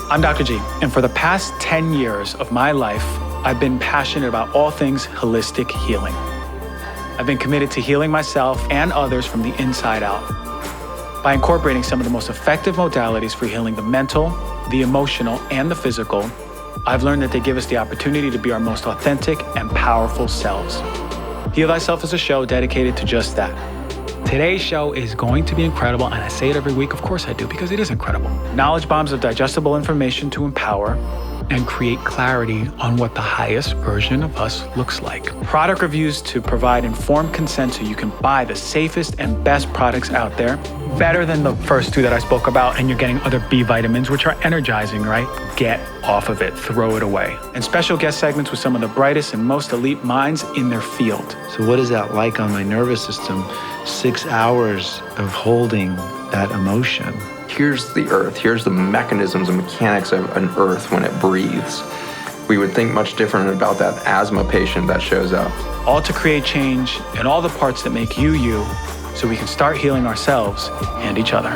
I'm Dr. G, and for the past 10 years of my life, I've been passionate about all things holistic healing. I've been committed to healing myself and others from the inside out by incorporating some of the most effective modalities for healing the mental, the emotional, and the physical. I've learned that they give us the opportunity to be our most authentic and powerful selves. Heal Thyself is a show dedicated to just that. Today's show is going to be incredible, and I say it every week, of course I do, because it is incredible. Knowledge bombs of digestible information to empower and create clarity on what the highest version of us looks like. Product reviews to provide informed consent so you can buy the safest and best products out there. Better than the first two that I spoke about, and you're getting other B vitamins, which are energizing, right? Get off of it, throw it away. And special guest segments with some of the brightest and most elite minds in their field. So what is that like on my nervous system? 6 hours of holding that emotion. Here's the earth. Here's the mechanisms and mechanics of an earth when it breathes. We would think much different about that asthma patient that shows up. All to create change in all the parts that make you, you, so we can start healing ourselves and each other.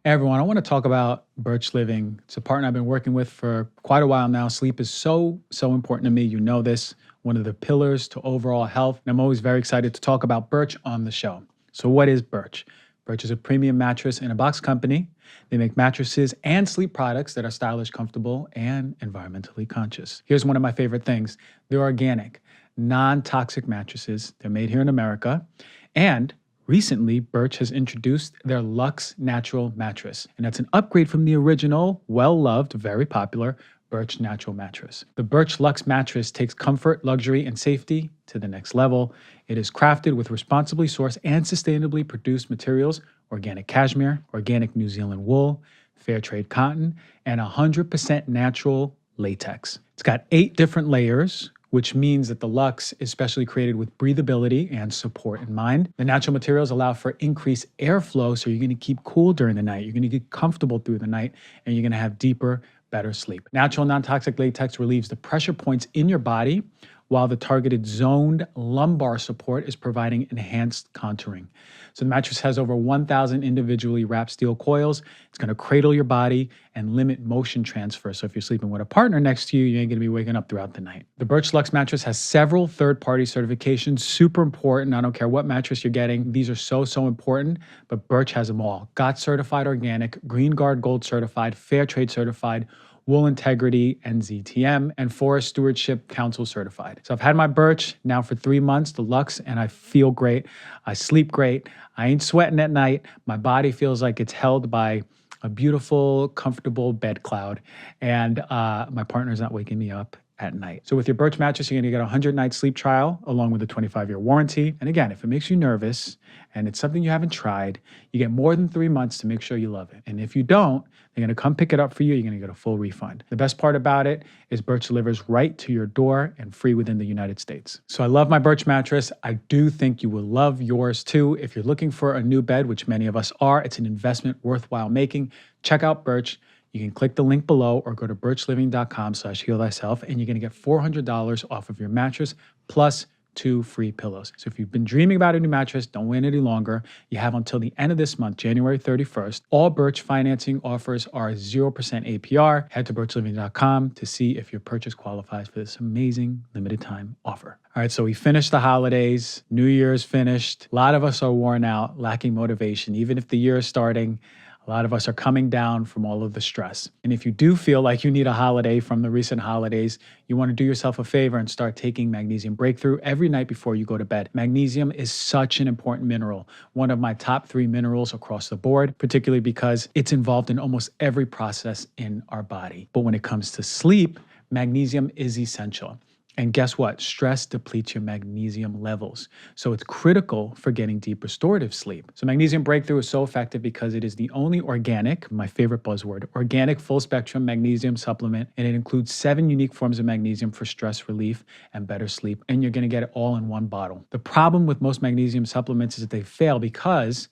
Hey everyone, I want to talk about Birch Living. It's a partner I've been working with for quite a while now. Sleep is so important to me. You know this. One of the pillars to overall health. And I'm always very excited to talk about Birch on the show. So what is Birch? Birch is a premium mattress in a box company. They make mattresses and sleep products that are stylish, comfortable, and environmentally conscious. Here's one of my favorite things. They're organic, non-toxic mattresses. They're made here in America. And recently, Birch has introduced their Luxe natural mattress. And that's an upgrade from the original, well-loved, very popular Birch natural mattress. The Birch Luxe mattress takes comfort, luxury, and safety to the next level. It is crafted with responsibly sourced and sustainably produced materials, organic cashmere, organic New Zealand wool, fair trade cotton, and 100% natural latex. It's got 8 different layers, which means that the Luxe is specially created with breathability and support in mind. The natural materials allow for increased airflow, so you're gonna keep cool during the night, you're gonna get comfortable through the night, and you're gonna have deeper, better sleep. Natural non-toxic latex relieves the pressure points in your body, while the targeted zoned lumbar support is providing enhanced contouring. So the mattress has over 1,000 individually wrapped steel coils. It's gonna cradle your body and limit motion transfer. So if you're sleeping with a partner next to you, you ain't gonna be waking up throughout the night. The Birch Luxe mattress has several third-party certifications, super important. I don't care what mattress you're getting. These are so important, but Birch has them all. GOTS certified organic, Green Guard Gold certified, Fair Trade certified, Wool Integrity and ZTM, and Forest Stewardship Council certified. So I've had my Birch now for 3 months, the Luxe, and I feel great. I sleep great. I ain't sweating at night. My body feels like it's held by a beautiful, comfortable bed cloud, and my partner's not waking me up at night. So with your Birch mattress, you're gonna get a 100-night sleep trial along with a 25-year warranty. And again, if it makes you nervous and it's something you haven't tried, you get more than 3 months to make sure you love it. And if you don't, they're gonna come pick it up for you. You're gonna get a full refund. The best part about it is Birch delivers right to your door and free within the United States. So I love my Birch mattress. I do think you will love yours too. If you're looking for a new bed, which many of us are, it's an investment worthwhile making. Check out Birch. You can click the link below or go to birchliving.com/healthyself, and you're gonna get $400 off of your mattress plus 2 free pillows. So if you've been dreaming about a new mattress, don't wait any longer. You have until the end of this month, January 31st. All Birch financing offers are 0% APR. Head to birchliving.com to see if your purchase qualifies for this amazing limited time offer. All right, so we finished the holidays. New Year's finished. A lot of us are worn out, lacking motivation. Even if the year is starting, a lot of us are coming down from all of the stress. And if you do feel like you need a holiday from the recent holidays, you want to do yourself a favor and start taking Magnesium Breakthrough every night before you go to bed. Magnesium is such an important mineral, one of my top 3 minerals across the board, particularly because it's involved in almost every process in our body. But when it comes to sleep, magnesium is essential. And guess what? Stress depletes your magnesium levels. So it's critical for getting deep restorative sleep. So Magnesium Breakthrough is so effective because it is the only organic, my favorite buzzword, organic full spectrum magnesium supplement. And it includes 7 unique forms of magnesium for stress relief and better sleep. And you're gonna get it all in one bottle. The problem with most magnesium supplements is that they fail because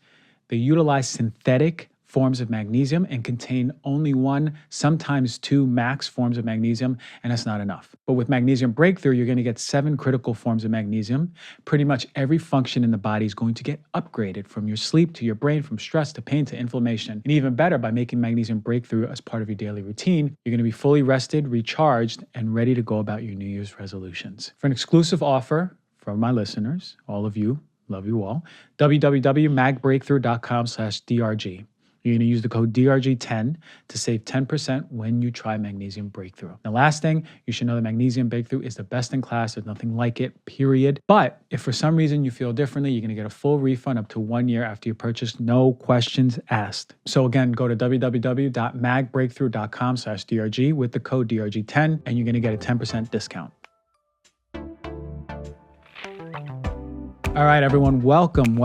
they utilize synthetic forms of magnesium and contain only one, sometimes two max forms of magnesium, and that's not enough. But with Magnesium Breakthrough, you're going to get 7 critical forms of magnesium. Pretty much every function in the body is going to get upgraded, from your sleep to your brain, from stress to pain to inflammation. And even better, by making Magnesium Breakthrough as part of your daily routine, you're going to be fully rested, recharged, and ready to go about your New Year's resolutions. For an exclusive offer from my listeners, all of you, love you all, www.magbreakthrough.com/DRG. You're going to use the code DRG10 to save 10% when you try Magnesium Breakthrough. The last thing, you should know that Magnesium Breakthrough is the best in class. There's nothing like it, period. But if for some reason you feel differently, you're going to get a full refund up to 1 year after you purchase, no questions asked. So again, go to www.magbreakthrough.com/DRG with the code DRG10, and you're going to get a 10% discount. All right, everyone, welcome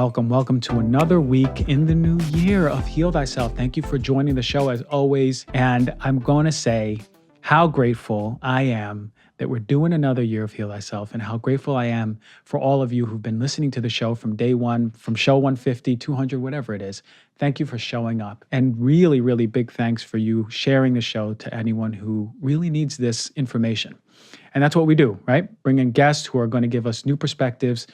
to another week in the new year of Heal Thyself. Thank you for joining the show as always. And I'm going to say how grateful I am that we're doing another year of Heal Thyself, and how grateful I am for all of you who've been listening to the show from day one, from show 150, 200, whatever it is. Thank you for showing up. And really, really big thanks for you sharing the show to anyone who really needs this information. And that's what we do, right? Bring in guests who are going to give us new perspectives,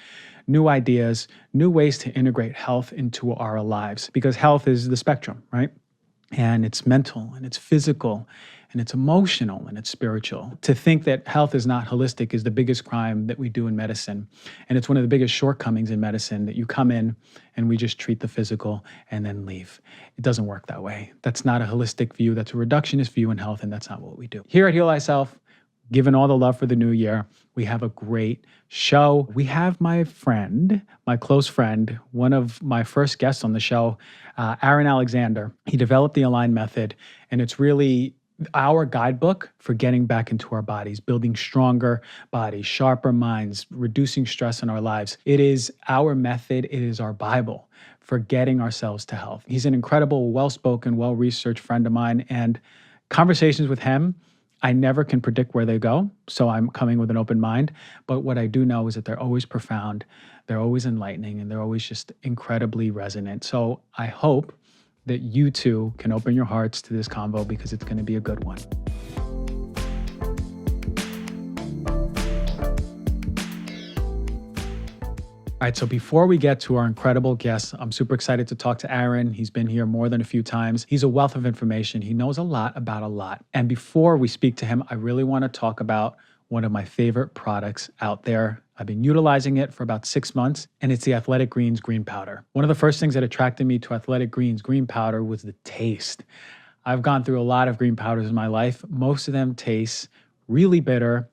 new ideas, new ways to integrate health into our lives, because health is the spectrum, right? And it's mental, and it's physical, and it's emotional, and it's spiritual. To think that health is not holistic is the biggest crime that we do in medicine. And it's one of the biggest shortcomings in medicine, that you come in and we just treat the physical and then leave. It doesn't work that way. That's not a holistic view. That's a reductionist view in health, and that's not what we do. Here at Heal Thyself, given all the love for the new year, we have a great show. We have my friend, my close friend, one of my first guests on the show, Aaron Alexander. He developed the Align method, and it's really our guidebook for getting back into our bodies, building stronger bodies, sharper minds, reducing stress in our lives. It is our method. It is our Bible for getting ourselves to health. He's an incredible, well-spoken, well-researched friend of mine, and conversations with him, I never can predict where they go, so I'm coming with an open mind. But what I do know is that they're always profound, they're always enlightening, and they're always just incredibly resonant. So I hope that you too can open your hearts to this convo, because it's going to be a good one. All right, so before we get to our incredible guest, I'm super excited to talk to Aaron. He's been here more than a few times. He's a wealth of information. He knows a lot about a lot. And before we speak to him, I really want to talk about one of my favorite products out there. I've been utilizing it for about 6 months, and it's the Athletic Greens Green Powder. One of the first things that attracted me to Athletic Greens Green Powder was the taste. I've gone through a lot of green powders in my life. Most of them taste really bitter,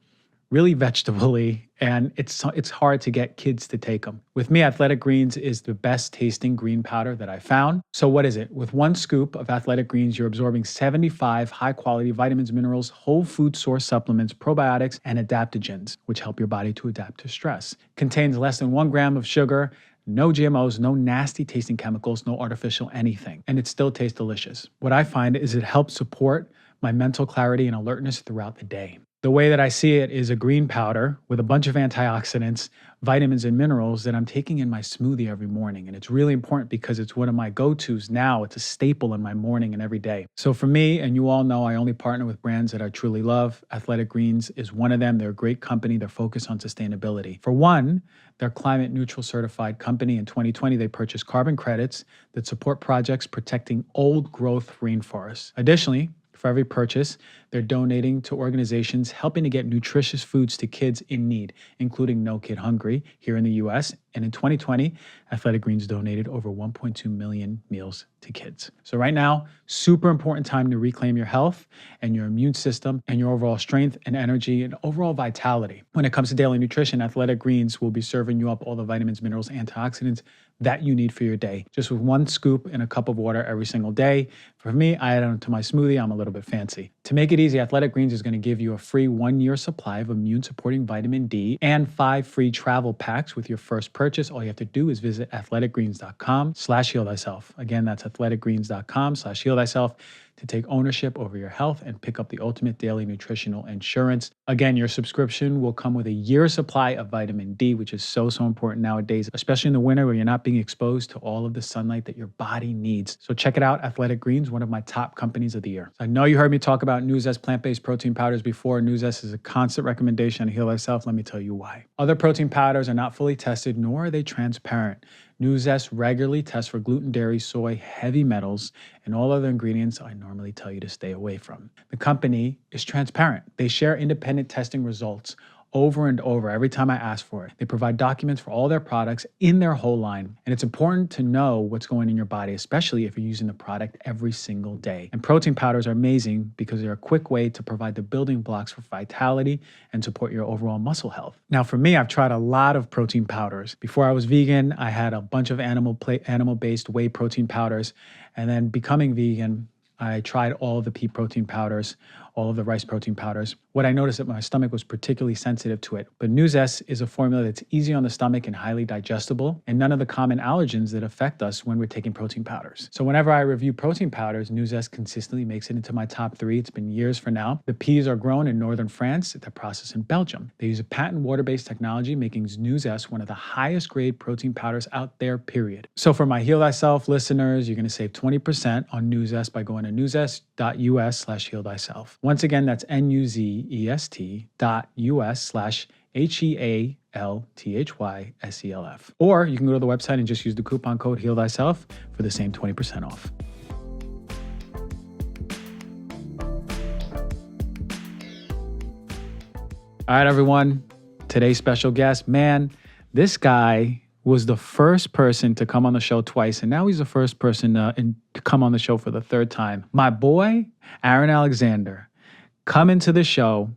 really vegetable-y, and it's hard to get kids to take them. With me, Athletic Greens is the best tasting green powder that I found. So what is it? With 1 scoop of Athletic Greens, you're absorbing 75 high-quality vitamins, minerals, whole food source supplements, probiotics, and adaptogens, which help your body to adapt to stress. Contains less than 1 gram of sugar, no GMOs, no nasty tasting chemicals, no artificial anything, and it still tastes delicious. What I find is it helps support my mental clarity and alertness throughout the day. The way that I see it is a green powder with a bunch of antioxidants, vitamins, and minerals that I'm taking in my smoothie every morning. And it's really important because it's one of my go-tos now. It's a staple in my morning and every day. So for me, and you all know, I only partner with brands that I truly love. Athletic Greens is one of them. They're a great company. They're focused on sustainability. For one, they're climate neutral certified company. In 2020, they purchased carbon credits that support projects protecting old growth rainforests. Additionally, for every purchase, they're donating to organizations helping to get nutritious foods to kids in need, including No Kid Hungry here in the US. And in 2020, Athletic Greens donated over 1.2 million meals to kids. So right now, super important time to reclaim your health and your immune system and your overall strength and energy and overall vitality. When it comes to daily nutrition, Athletic Greens will be serving you up all the vitamins, minerals, antioxidants that you need for your day. Just with 1 scoop in a cup of water every single day. For me, I add it to my smoothie. I'm a little bit fancy. To make it easy, Athletic Greens is going to give you a free 1-year supply of immune-supporting vitamin D and 5 free travel packs with your first purchase. All you have to do is visit athleticgreens.com/heal thyself. Again, that's athleticgreens.com/heal thyself to take ownership over your health and pick up the ultimate daily nutritional insurance. Again, your subscription will come with a year's supply of vitamin D, which is so important nowadays, especially in the winter where you're not being exposed to all of the sunlight that your body needs. So check it out. Athletic Greens, one of my top companies of the year. I know you heard me talk about Nuzest plant-based protein powders before. Nuzest is a constant recommendation on Heal Thyself. Let me tell you why. Other protein powders are not fully tested, nor are they transparent. Nuzest regularly tests for gluten, dairy, soy, heavy metals, and all other ingredients I normally tell you to stay away from. The company is transparent. They share independent testing results over and over every time I ask for it. They provide documents for all their products in their whole line. And it's important to know what's going in your body, especially if you're using the product every single day. And protein powders are amazing because they're a quick way to provide the building blocks for vitality and support your overall muscle health. Now, for me, I've tried a lot of protein powders. Before I was vegan, I had a bunch of animal-based whey protein powders. And then becoming vegan, I tried all of the pea protein powders, all of the rice protein powders. What I noticed that my stomach was particularly sensitive to it. But Nuzest is a formula that's easy on the stomach and highly digestible, and none of the common allergens that affect us when we're taking protein powders. So whenever I review protein powders, Nuzest consistently makes it into my top 3. It's been years for now. The peas are grown in northern France. They're processed in Belgium. They use a patent water-based technology, making Nuzest one of the highest grade protein powders out there, period. So for my Heal Thyself listeners, you're going to save 20% on Nuzest by going to nuzest.us/heal thyself. Once again, that's nuzest.us/HEALTHYSELF. Or you can go to the website and just use the coupon code Heal Thyself for the same 20% off. All right, everyone. Today's special guest, man, this guy was the first person to come on the show twice, and now he's the first person to come on the show for the 3rd time. My boy, Aaron Alexander, coming to the show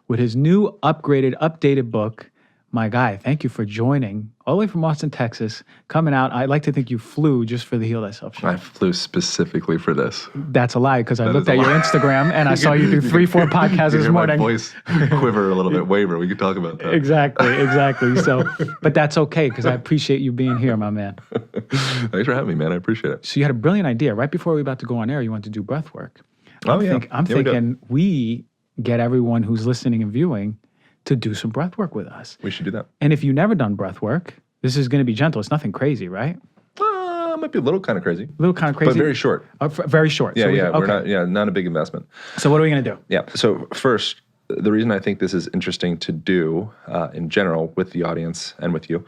with his new updated book. My guy, thank you for joining all the way from Austin, Texas, coming out. I'd like to think you flew just for the Heal Thyself show. I flew specifically for this. That's a lie, because I looked at your Instagram and I saw you do 3-4 podcasts this morning. My voice quiver a little bit, waver. We could talk about that. Exactly. So, but that's okay, because I appreciate you being here, my man. Thanks for having me, man. I appreciate it. So you had a brilliant idea. Right before we were about to go on air, you wanted to do breath work. I'm Yeah, thinking we get everyone who's listening and viewing to do some breath work with us. We should do that. And if you've never done breath work, this is going to be gentle. It's nothing crazy, right? Might be a little kind of crazy. But very short. Very short. Yeah, So we're not a big investment. So what are we going to do? Yeah. So first, the reason I think this is interesting to do in general with the audience and with you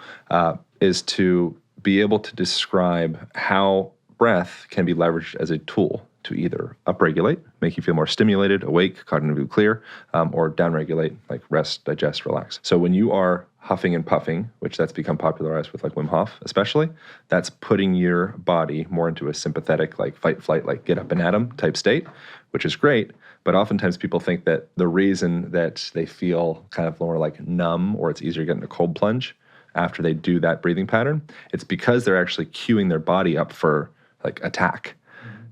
is to be able to describe how breath can be leveraged as a tool to either upregulate, make you feel more stimulated, awake, cognitively clear, or downregulate, like rest, digest, relax. So when you are huffing and puffing, which that's become popularized with like Wim Hof especially, that's putting your body more into a sympathetic, like fight, flight, like get up and at 'em type state, which is great. But oftentimes people think that the reason that they feel kind of more like numb, or it's easier to get into a cold plunge after they do that breathing pattern, it's because they're actually cueing their body up for like attack.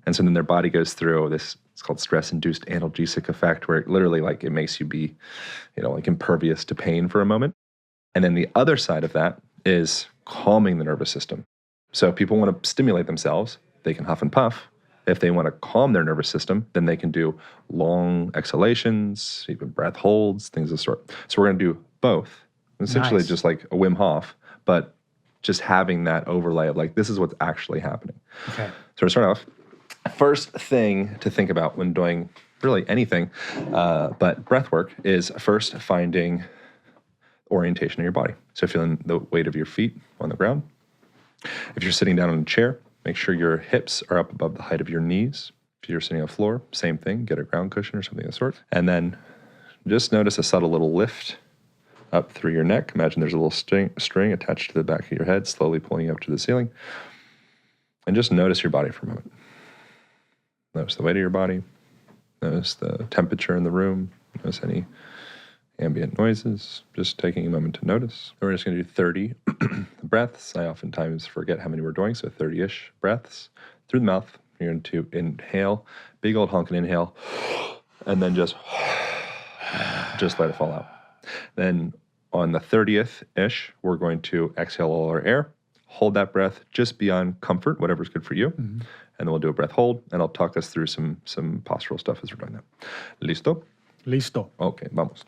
And so then their body goes through this, it's called stress-induced analgesic effect, where it literally like it makes you be, like impervious to pain for a moment. And then the other side of that is calming the nervous system. So if people want to stimulate themselves, they can huff and puff. If they want to calm their nervous system, then they can do long exhalations, even breath holds, things of the sort. So we're going to do both. Essentially Nice. just like a Wim Hof, but just having that overlay of like, this is what's actually happening. Okay. So to start off, first thing to think about when doing really anything, but breath work, is first finding orientation in your body. So feeling the weight of your feet on the ground. If you're sitting down on a chair, make sure your hips are up above the height of your knees. If you're sitting on the floor, same thing, get a ground cushion or something of the sort. And then just notice a subtle little lift up through your neck. Imagine there's a little string attached to the back of your head, slowly pulling you up to the ceiling. And just notice your body for a moment. Notice the weight of your body. Notice the temperature in the room. Notice any ambient noises. Just taking a moment to notice. And we're just going to do 30 breaths. I oftentimes forget how many we're doing, so 30-ish breaths through the mouth. You're going to inhale, big old honking inhale, and then just let it fall out. Then on the 30th-ish, we're going to exhale all our air. Hold that breath just beyond comfort, whatever's good for you. Mm-hmm. and then we'll do a breath hold, and I'll talk us through some postural stuff as we're doing that. Listo? Listo. Okay, vamos.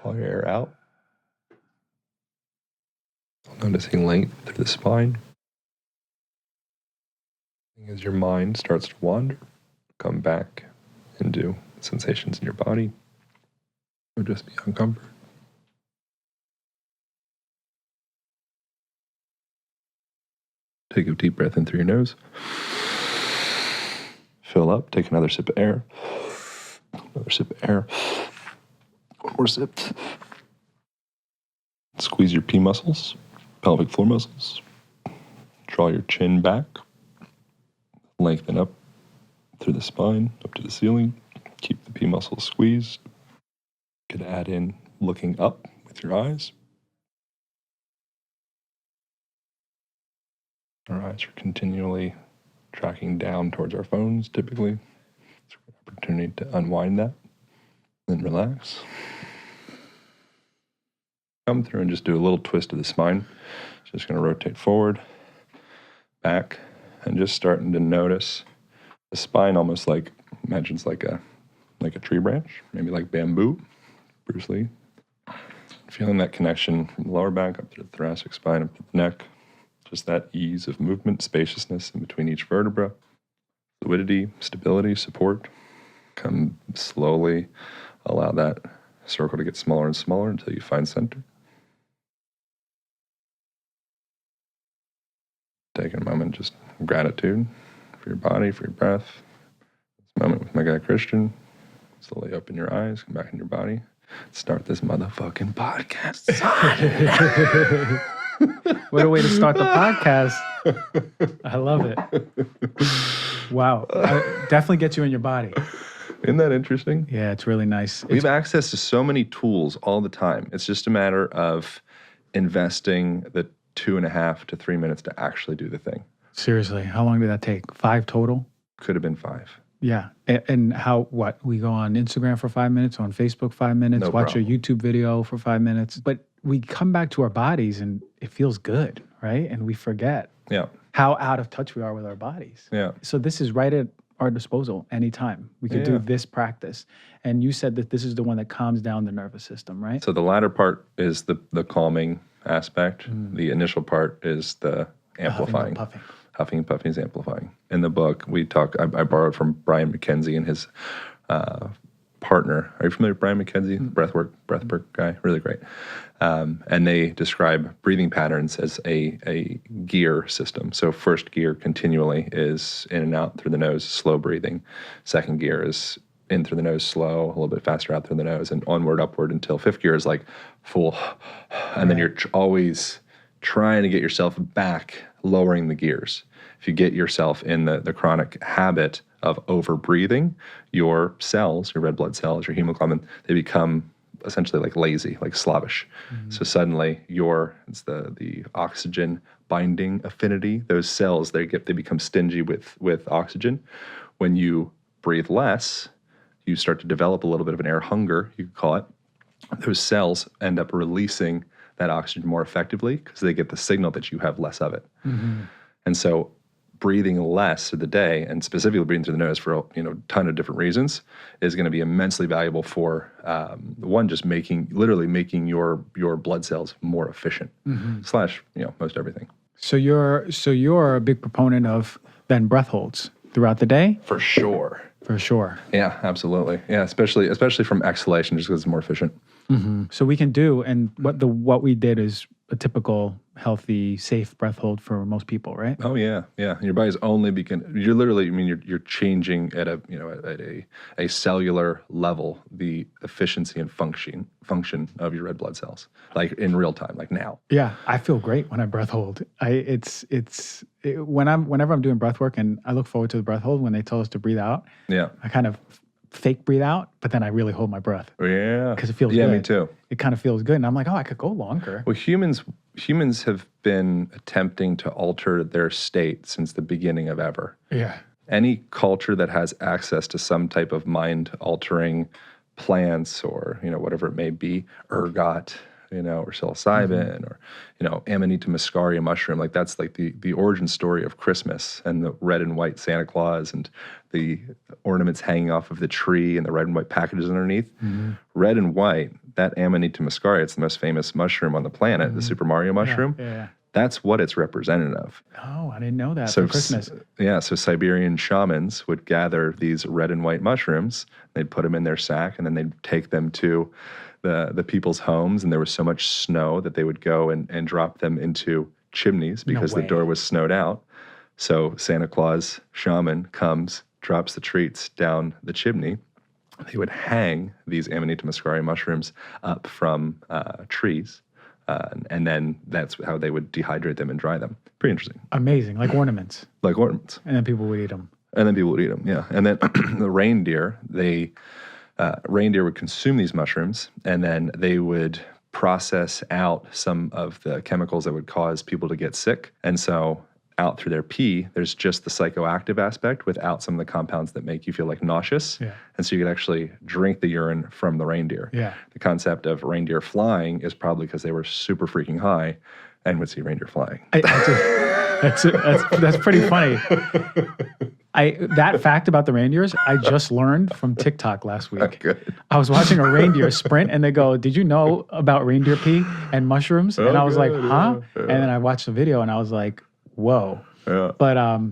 All your air out. Noticing length through the spine. As your mind starts to wander, come back into sensations in your body, or just beyond comfort. Take a deep breath in through your nose. Fill up, take another sip of air. Another sip of air. One more sip. Squeeze your P muscles, pelvic floor muscles. Draw your chin back. Lengthen up through the spine, up to the ceiling. Keep the P muscles squeezed. You could add in looking up with your eyes. Our eyes are continually tracking down towards our phones, typically. It's an opportunity to unwind that. Then relax. Come through and just do a little twist of the spine. Just going to rotate forward, back, and just starting to notice the spine almost like, imagine it's like a tree branch, maybe like bamboo, Bruce Lee. Feeling that connection from the lower back up to the thoracic spine, up to the neck. Just that ease of movement, spaciousness in between each vertebra, fluidity, stability, support. Come slowly, allow that circle to get smaller and smaller until you find center. Take a moment, just gratitude for your body, for your breath. This moment with my guy Christian. Slowly open your eyes, come back in your body. Start this motherfucking podcast. What a way to start the podcast. I love it. Wow. Definitely get you in your body. Isn't that interesting? Yeah, it's really nice. We have access to so many tools all the time. It's just a matter of investing the 2.5 to 3 minutes to actually do the thing. Seriously, how long did that take? 5 total? Could have been 5. Yeah. And what? We go on Instagram for 5 minutes, on Facebook 5 minutes, watch a YouTube video for 5 minutes. But we come back to our bodies and it feels good, right? And we forget how out of touch we are with our bodies. Yeah. So this is right at our disposal anytime. We could do this practice. And you said that this is the one that calms down the nervous system, right? So the latter part is the calming aspect. The initial part is the amplifying. Huffing and puffing is amplifying. In the book, we talk, I borrowed from Brian McKenzie and his partner. Are you familiar with Brian McKenzie? Breathwork guy, really great. And they describe breathing patterns as a gear system. So first gear continually is in and out through the nose, slow breathing. Second gear is in through the nose, slow, a little bit faster out through the nose, and onward, upward until fifth gear is like full. And then you're always trying to get yourself back, lowering the gears. If you get yourself in the chronic habit of over breathing, your cells, your red blood cells, your hemoglobin, they become essentially like lazy, like slavish. So suddenly it's the oxygen binding affinity. Those cells, they become stingy with oxygen. When you breathe less, you start to develop a little bit of an air hunger, you could call it. Those cells end up releasing that oxygen more effectively because they get the signal that you have less of it. And so breathing less through the day, and specifically breathing through the nose for a ton of different reasons, is going to be immensely valuable for one, just literally making your blood cells more efficient, slash most everything. So you're a big proponent of then breath holds throughout the day? For sure. For sure. Yeah, absolutely. Yeah, especially from exhalation, just because it's more efficient. So we can do, and what we did is a typical healthy, safe breath hold for most people, right? Oh yeah, yeah. Your body's only you're literally, I mean, you're changing at a cellular level the efficiency and function of your red blood cells, like in real time, like now. Yeah, I feel great when I breath hold. Whenever I'm doing breath work, and I look forward to the breath hold when they tell us to breathe out. Yeah. I kind of fake breathe out, but then I really hold my breath. Yeah. Because it feels good. Yeah, me too. It kind of feels good. And I'm like, oh, I could go longer. Well, humans have been attempting to alter their state since the beginning of ever. Yeah. Any culture that has access to some type of mind-altering plants or, whatever it may be, ergot, or psilocybin or, Amanita muscaria mushroom, like that's like the origin story of Christmas and the red and white Santa Claus and the ornaments hanging off of the tree and the red and white packages underneath. Red and white, that Amanita muscaria, it's the most famous mushroom on the planet, the Super Mario mushroom. Yeah. That's what it's representative of. Oh, I didn't know that for Christmas. So Siberian shamans would gather these red and white mushrooms, they'd put them in their sack, and then they'd take them to the people's homes, and there was so much snow that they would go and drop them into chimneys because the door was snowed out. So Santa Claus shaman comes, drops the treats down the chimney. They would hang these Amanita muscaria mushrooms up from trees. And then that's how they would dehydrate them and dry them. Pretty interesting. Amazing, like ornaments. Like ornaments. And then people would eat them. Yeah. And then the reindeer, reindeer would consume these mushrooms, and then they would process out some of the chemicals that would cause people to get sick. And so out through their pee, there's just the psychoactive aspect without some of the compounds that make you feel like nauseous. Yeah. And so you could actually drink the urine from the reindeer. Yeah. The concept of reindeer flying is probably because they were super freaking high and would see reindeer flying. That's pretty funny. That fact about the reindeers, I just learned from TikTok last week. Good. I was watching a reindeer sprint, and they go, "Did you know about reindeer pee and mushrooms?" And I was like, "Huh?" Yeah. And then I watched the video, and I was like, "Whoa!" Yeah. But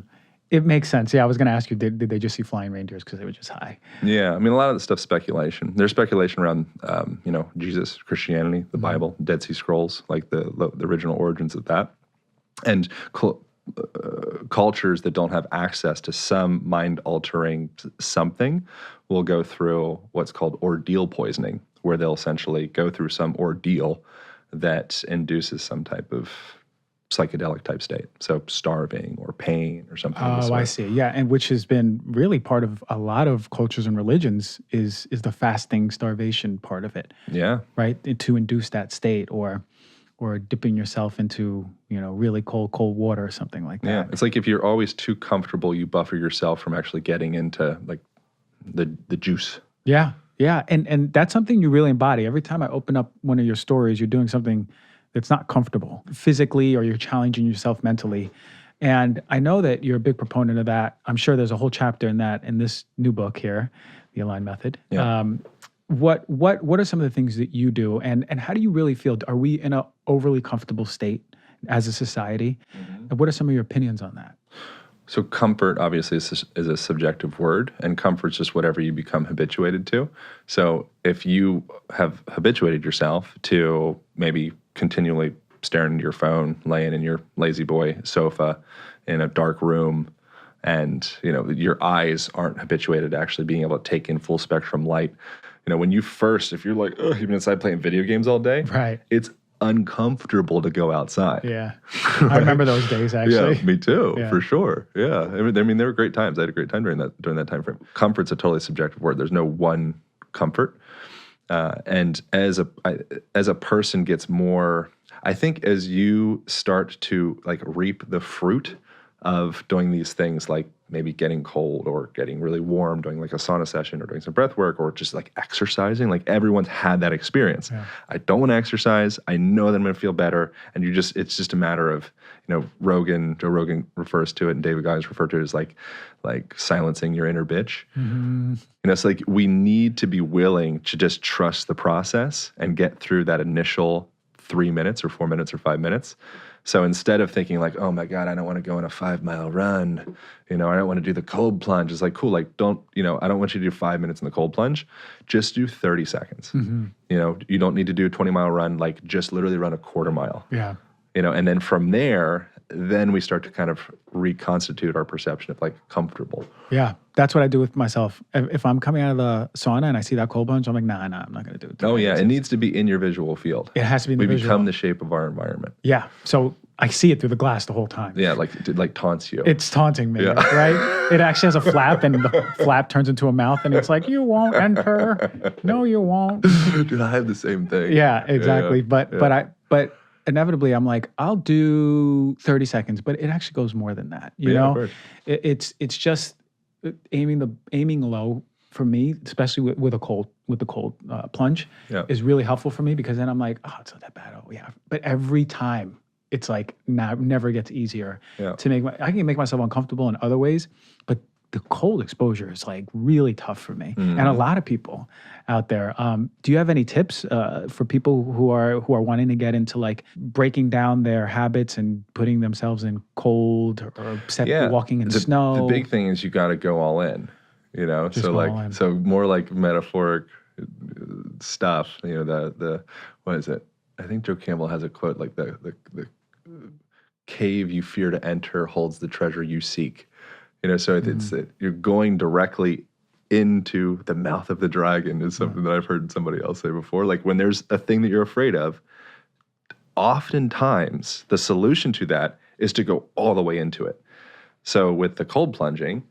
it makes sense. Yeah, I was going to ask you, did they just see flying reindeers because they were just high? Yeah, I mean, a lot of the stuff's speculation. There's speculation around, Jesus, Christianity, the Bible, Dead Sea Scrolls, like the original origins of that. And cultures that don't have access to some mind-altering something will go through what's called ordeal poisoning, where they'll essentially go through some ordeal that induces some type of psychedelic type state. So starving or pain or something. Oh, I see. Yeah, and which has been really part of a lot of cultures and religions is the fasting, starvation part of it. Yeah. Right? To induce that state or dipping yourself into, really cold water or something like that. Yeah. It's like if you're always too comfortable, you buffer yourself from actually getting into like the juice. Yeah. Yeah. And that's something you really embody. Every time I open up one of your stories, you're doing something that's not comfortable physically, or you're challenging yourself mentally. And I know that you're a big proponent of that. I'm sure there's a whole chapter in that in this new book here, The Aligned Method. Yeah. What are some of the things that you do, and how do you really feel? Are we in an overly comfortable state as a society? And what are some of your opinions on that? So comfort obviously is a subjective word, and comfort's just whatever you become habituated to. So if you have habituated yourself to maybe continually staring at your phone, laying in your lazy boy sofa in a dark room, and your eyes aren't habituated to actually being able to take in full spectrum light. When if you're like, you've been inside playing video games all day, right? It's uncomfortable to go outside. Yeah. Right? I remember those days, actually. Yeah, me too, Yeah. for sure. Yeah. I mean, there were great times. I had a great time during that time frame. Comfort's a totally subjective word. There's no one comfort. And as a person gets more, I think as you start to like reap the fruit of doing these things, like maybe getting cold or getting really warm, doing like a sauna session or doing some breath work or just like exercising, like everyone's had that experience. Yeah. I don't want to exercise. I know that I'm going to feel better. And it's just a matter of, Joe Rogan refers to it, and David Goggins referred to it as like silencing your inner bitch. Mm-hmm. It's like we need to be willing to just trust the process and get through that initial 3 minutes or 4 minutes or 5 minutes So instead of thinking like, oh my God, I don't want to go on a 5-mile run, I don't want to do the cold plunge. It's like, cool, like I don't want you to do 5 minutes in the cold plunge. Just do 30 seconds. You don't need to do a 20-mile run, like just literally run a quarter mile. Yeah. And then from there, then we start to kind of reconstitute our perception of like comfortable. Yeah. That's what I do with myself. If I'm coming out of the sauna and I see that cold plunge, I'm like, nah, I'm not going to do it. Oh yeah. It needs to be in your visual field. It has to be in the We visual. become the shape of our environment. Yeah. So I see it through the glass the whole time. Yeah. Like it like taunts you. It's taunting me, right? It actually has a flap, and the flap turns into a mouth, and it's like, you won't enter. No, you won't. Dude, I have the same thing. Yeah, exactly. But inevitably I'm like, I'll do 30 seconds, but it actually goes more than that. You know, it's just aiming low for me, especially with the cold plunge, is really helpful for me, because then I'm like, oh, it's not that bad. Oh yeah. But every time it's like never gets easier to I can make myself uncomfortable in other ways, but the cold exposure is like really tough for me, and a lot of people out there. Do you have any tips for people who are wanting to get into like breaking down their habits and putting themselves in cold or walking in snow? The big thing is you got to go all in, Just so go like all in. so more like metaphoric stuff. The what is it? I think Joe Campbell has a quote like the cave you fear to enter holds the treasure you seek. So you're going directly into the mouth of the dragon is something that I've heard somebody else say before. Like when there's a thing that you're afraid of, oftentimes the solution to that is to go all the way into it. So with the cold plunging,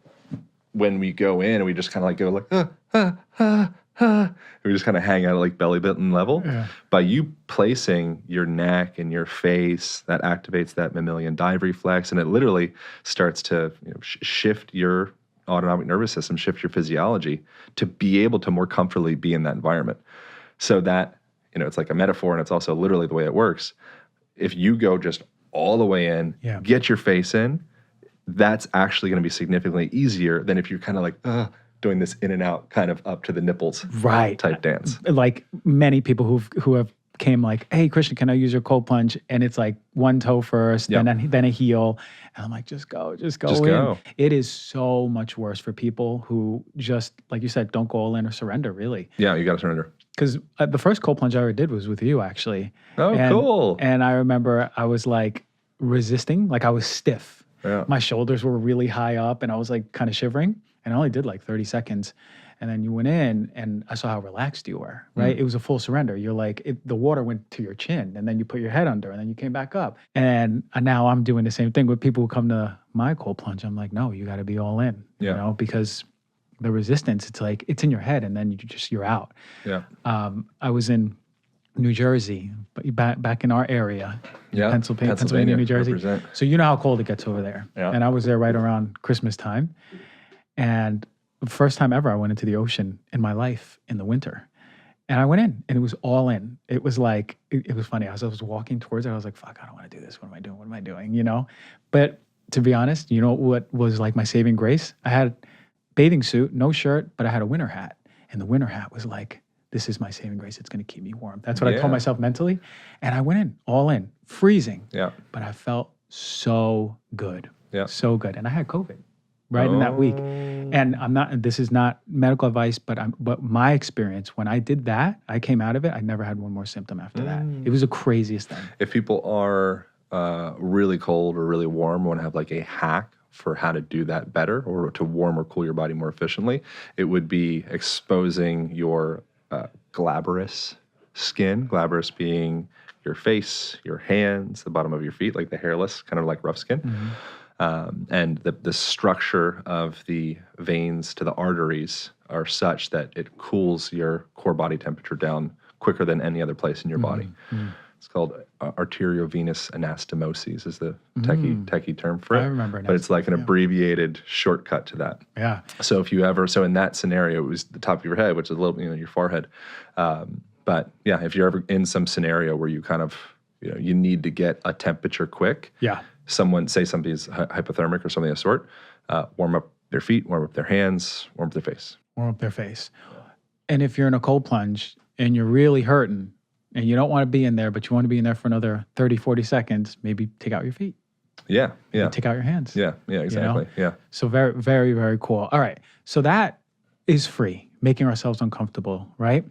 when we go in and we just kind of like go like, we just kind of hang out at like belly button level. Yeah. By you placing your neck and your face, that activates that mammalian dive reflex, and it literally starts to shift your autonomic nervous system, shift your physiology to be able to more comfortably be in that environment. So that, it's like a metaphor, and it's also literally the way it works. If you go just all the way in, get your face in, that's actually going to be significantly easier than if you're kind of like, doing this in and out kind of up to the nipples type dance. Like many people who have came like, hey, Christian, can I use your cold plunge? And it's like one toe first, then a heel. And I'm like, just go in. It is so much worse for people who just, like you said, don't go all in or surrender, really. Yeah, you got to surrender. Because the first cold plunge I ever did was with you, actually. Oh, cool. And I remember I was like resisting, like I was stiff. Yeah. My shoulders were really high up, and I was like kind of shivering. And I only did like 30 seconds. And then you went in, and I saw how relaxed you were, right? It was a full surrender. You're like, the water went to your chin, and then you put your head under, and then you came back up. And now I'm doing the same thing with people who come to my cold plunge. I'm like, no, you got to be all in, because the resistance, it's like, it's in your head, and then you're out. Yeah. I was in New Jersey, back in our area, Pennsylvania, New Jersey. Represent. So you know how cold it gets over there. Yeah. And I was there right around Christmas time. And the first time ever I went into the ocean in my life in the winter. And I went in, and it was all in. It was like, it was funny. As I was walking towards it, I was like, fuck, I don't want to do this. What am I doing? But to be honest, you know what was like my saving grace? I had a bathing suit, no shirt, but I had a winter hat. And the winter hat was like, this is my saving grace. It's going to keep me warm. That's what I told myself mentally. And I went in, all in, freezing. Yeah. But I felt so good. Yeah. So good. And I had COVID in that week. And this is not medical advice, but my experience, when I did that, I came out of it, I never had one more symptom after that. It was the craziest thing. If people are really cold or really warm, want to have like a hack for how to do that better or to warm or cool your body more efficiently, it would be exposing your glabrous skin, glabrous being your face, your hands, the bottom of your feet, like the hairless, kind of like rough skin. Mm-hmm. And the structure of the veins to the arteries are such that it cools your core body temperature down quicker than any other place in your body. Mm-hmm. It's called Arteriovenous Anastomosis is the techie term for it. I remember. But it's like an abbreviated shortcut to that. Yeah. So so in that scenario, it was the top of your head, which is a little, your forehead. But yeah, if you're ever in some scenario where you kind of, you need to get a temperature quick. Yeah. Say somebody's hypothermic or something of the sort, warm up their feet, warm up their hands, warm up their face. Warm up their face. And if you're in a cold plunge and you're really hurting, and you don't want to be in there, but you want to be in there for another 30, 40 seconds, maybe take out your feet. Yeah. Maybe take out your hands. Yeah, exactly. Yeah. So very, very, very cool. All right. So that is free, making ourselves uncomfortable, right?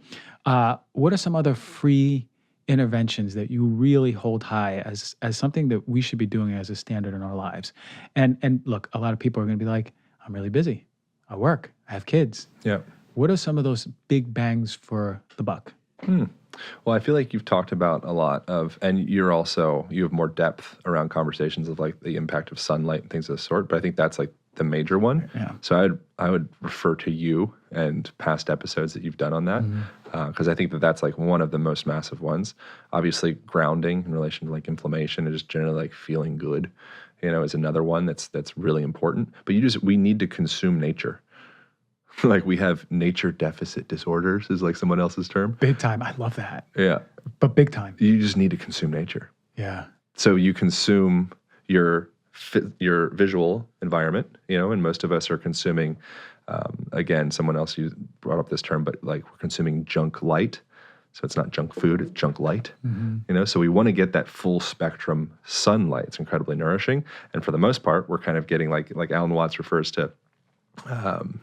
What are some other free interventions that you really hold high as something that we should be doing as a standard in our lives? And look, a lot of people are going to be like, I'm really busy. I work. I have kids. Yeah. What are some of those big bangs for the buck? Well, I feel like you've talked about a lot of, and you have more depth around conversations of like the impact of sunlight and things of the sort, but I think that's like the major one. Yeah. So I would refer to you and past episodes that you've done on that, because I think that that's like one of the most massive ones. Obviously, grounding in relation to like inflammation and just generally like feeling good, is another one that's really important. But we need to consume nature. Like we have nature deficit disorders is like someone else's term. Big time. I love that. Yeah. But big time. You just need to consume nature. Yeah. So you consume your visual environment, and most of us are consuming, again, someone else brought up this term, but like we're consuming junk light. So it's not junk food, it's junk light, So we want to get that full spectrum sunlight. It's incredibly nourishing. And for the most part, we're kind of getting like Alan Watts refers to,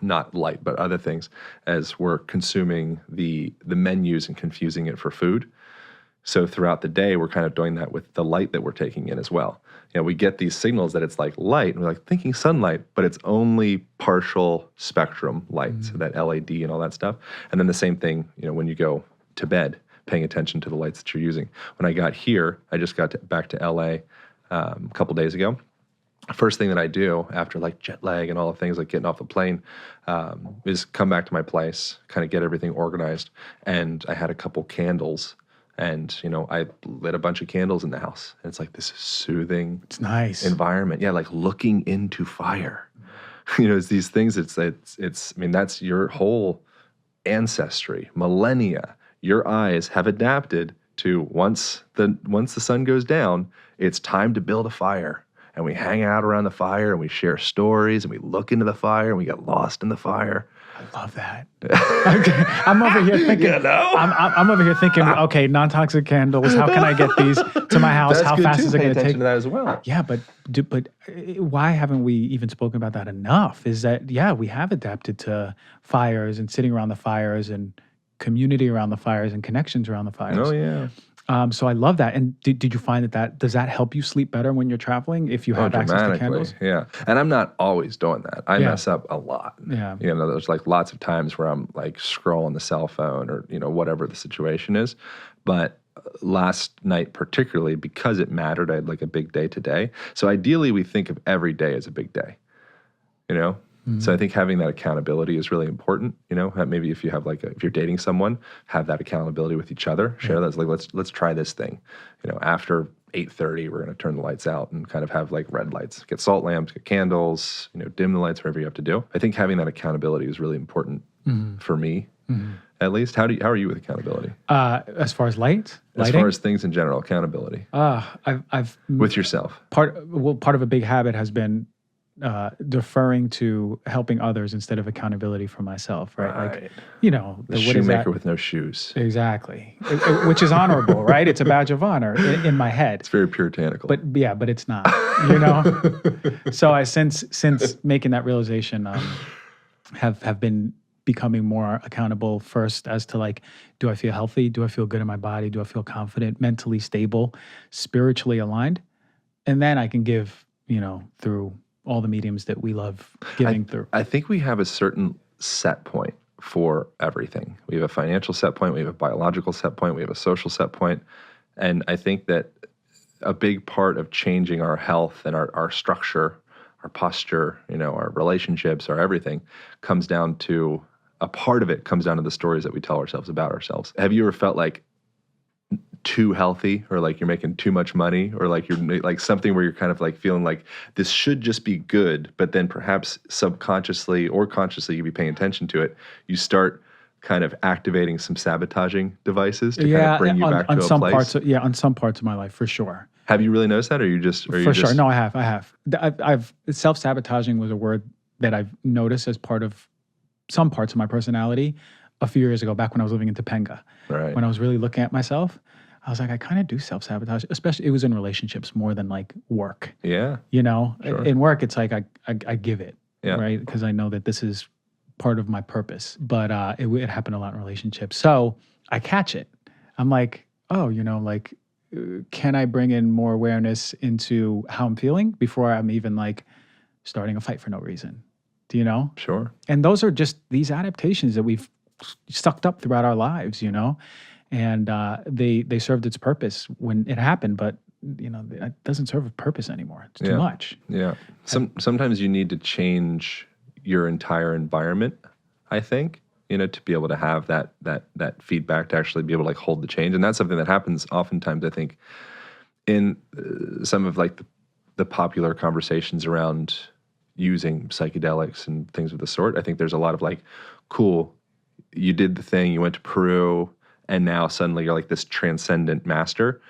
not light, but other things, as we're consuming the menus and confusing it for food. So throughout the day, we're kind of doing that with the light that we're taking in as well. We get these signals that it's like light, and we're like thinking sunlight, but it's only partial spectrum light, so that LAD and all that stuff. And then the same thing, when you go to bed, paying attention to the lights that you're using. When I got here, I just got back to LA a couple days ago. First thing that I do after like jet lag and all the things like getting off the plane is come back to my place, kind of get everything organized. And I had a couple candles, and I lit a bunch of candles in the house. And it's like this soothing, it's nice environment. Yeah, like looking into fire. It's these things. It's. I mean, that's your whole ancestry, millennia. Your eyes have adapted to once the sun goes down, it's time to build a fire. And we hang out around the fire and we share stories and we look into the fire and we get lost in the fire. I love that. I'm over here thinking. I'm over here thinking. Okay, non-toxic candles. How can I get these to my house? That's how good fast too. is it Pay going to attention take? to that as well. Yeah, but why haven't we even spoken about that enough? Is that we have adapted to fires and sitting around the fires and community around the fires and connections around the fires. Oh yeah. So I love that. And did you find that does that help you sleep better when you're traveling if you have access to candles? Yeah. And I'm not always doing that. I mess up a lot. Yeah. There's like lots of times where I'm like scrolling the cell phone or, whatever the situation is. But last night particularly, because it mattered, I had like a big day today. So ideally we think of every day as a big day, So I think having that accountability is really important. Maybe if you have if you're dating someone, have that accountability with each other. Share that. Like let's try this thing. After 8:30, we're going to turn the lights out and kind of have like red lights. Get salt lamps, get candles. Dim the lights, whatever you have to do. I think having that accountability is really important for me, at least. How are you with accountability? As far as lighting? As far as things in general, accountability. I've with yourself. Part of a big habit has been deferring to helping others instead of accountability for myself, right? Right. Like, the shoemaker with no shoes. Exactly. Which is honorable, right? It's a badge of honor in my head. It's very puritanical. But it's not, So I, since making that realization, have been becoming more accountable first as to like, do I feel healthy? Do I feel good in my body? Do I feel confident, mentally stable, spiritually aligned? And then I can give, through all the mediums that we love giving through. I think we have a certain set point for everything. We have a financial set point, we have a biological set point, we have a social set point. And I think that a big part of changing our health and our structure, our posture, our relationships, our everything comes down to, a part of it comes down to the stories that we tell ourselves about ourselves. Have you ever felt like too healthy, or like you're making too much money, or like you're like something where you're kind of like feeling like this should just be good, but then perhaps subconsciously or consciously you be paying attention to it, you start kind of activating some sabotaging devices to kind of bring you back to a place? On some parts of my life, for sure. Have you really noticed that, or are you just... For sure. No, I have. I've self-sabotaging was a word that I've noticed as part of some parts of my personality a few years ago, back when I was living in Topanga. Right. When I was really looking at myself, I was like, I kind of do self-sabotage, especially it was in relationships more than like work. Yeah. You know, Sure. in work, it's like I give it, Yeah. right? Because I know that this is part of my purpose. But it happened a lot in relationships. So I catch it. I'm like, oh, you know, like, can I bring in more awareness into how I'm feeling before I'm even like starting a fight for no reason? Do you know? Sure. And those are just these adaptations that we've sucked up throughout our lives, you know? And they served its purpose when it happened, but you know, it doesn't serve a purpose anymore. It's too much. Yeah. Sometimes you need to change your entire environment, I think, you know, to be able to have that feedback, to actually be able to like hold the change. And that's something that happens oftentimes, I think, in some of like the popular conversations around using psychedelics and things of the sort. I think there's a lot of like, cool, you did the thing, you went to Peru, and now suddenly you're like this transcendent master,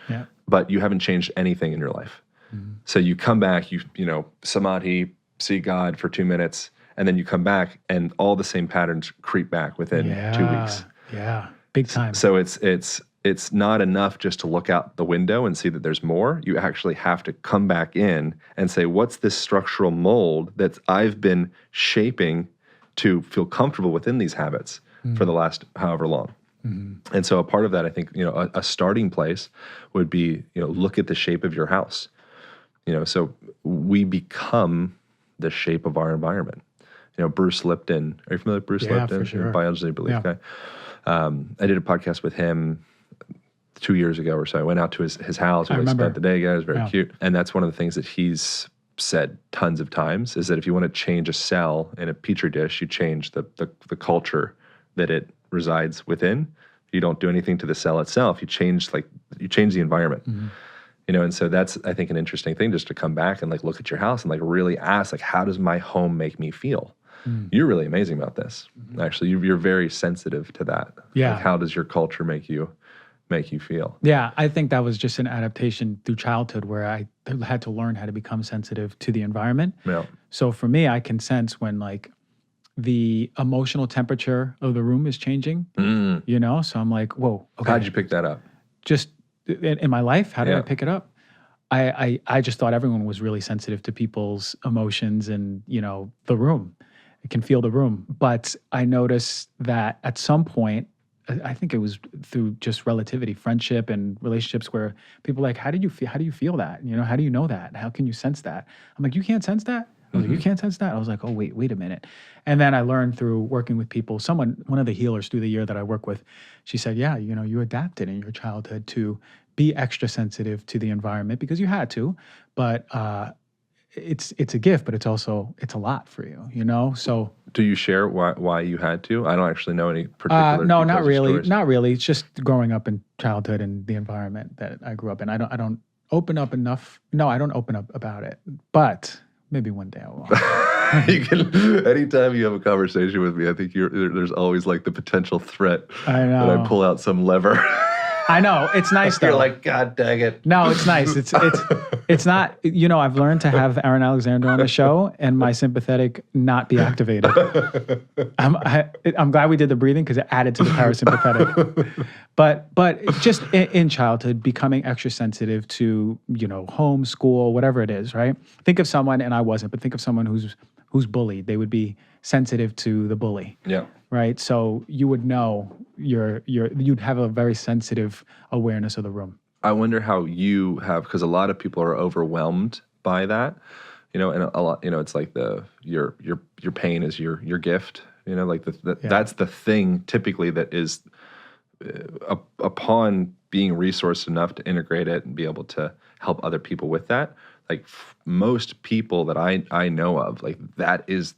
but you haven't changed anything in your life. Mm-hmm. So you come back, you know, samadhi, see God for 2 minutes, and then you come back and all the same patterns creep back within 2 weeks. Yeah, big time. So it's not enough just to look out the window and see that there's more. You actually have to come back in and say, what's this structural mold that I've been shaping to feel comfortable within these habits for the last however long? Mm-hmm. And so a part of that, I think, you know, a starting place would be, you know, look at the shape of your house. You know, so we become the shape of our environment. You know, Bruce Lipton, are you familiar with Bruce Lipton? For sure. Biology belief guy. I did a podcast with him 2 years ago or so. I went out to his house. We spent the day together. It was very cute. And that's one of the things that he's said tons of times is that if you want to change a cell in a petri dish, you change the culture that it resides within. You don't do anything to the cell itself. You change the environment. Mm-hmm. You know, and so that's, I think, an interesting thing, just to come back and like look at your house and like really ask, like, how does my home make me feel? You're really amazing about this. Mm-hmm. Actually, you're very sensitive to that. Yeah. Like, how does your culture make you feel? Yeah, I think that was just an adaptation through childhood where I had to learn how to become sensitive to the environment. Yeah. So for me, I can sense when like the emotional temperature of the room is changing, you know? So I'm like, whoa, okay. How'd you pick that up? Just in my life, how did I pick it up? I just thought everyone was really sensitive to people's emotions and, you know, the room. It can feel the room. But I noticed that at some point, I think it was through just relativity, friendship and relationships where people are like, how do you feel that? You know, how do you know that? How can you sense that? I'm like, you can't sense that? I was like, you can't sense that? I was like, oh, wait a minute. And then I learned through working with people, one of the healers through the year that I work with, she said, yeah, you know, you adapted in your childhood to be extra sensitive to the environment because you had to, but it's a gift, but it's a lot for you, you know? So do you share why you had to? I don't actually know any particular no, not details or really. stories. Not really. It's just growing up in childhood and the environment that I grew up in. I don't open up enough. No, I don't open up about it, but maybe one day I will. You can, anytime you have a conversation with me, I think there's always like the potential threat I know. that I pull out some lever. I know. It's nice though. You're like, God dang it. No, it's nice. It's not, you know, I've learned to have Aaron Alexander on the show and my sympathetic not be activated. I'm glad we did the breathing because it added to the parasympathetic. But just in childhood, becoming extra sensitive to, you know, home, school, whatever it is, right? Think of someone, and I wasn't, but think of someone who's bullied. They would be sensitive to the bully. Yeah. Right? So you would know you'd have a very sensitive awareness of the room. I wonder how you have, because a lot of people are overwhelmed by that, you know, and a lot, you know, it's like your pain is your gift, you know, like that's the thing typically that is upon being resourced enough to integrate it and be able to help other people with that. Like most people that I know of, like that is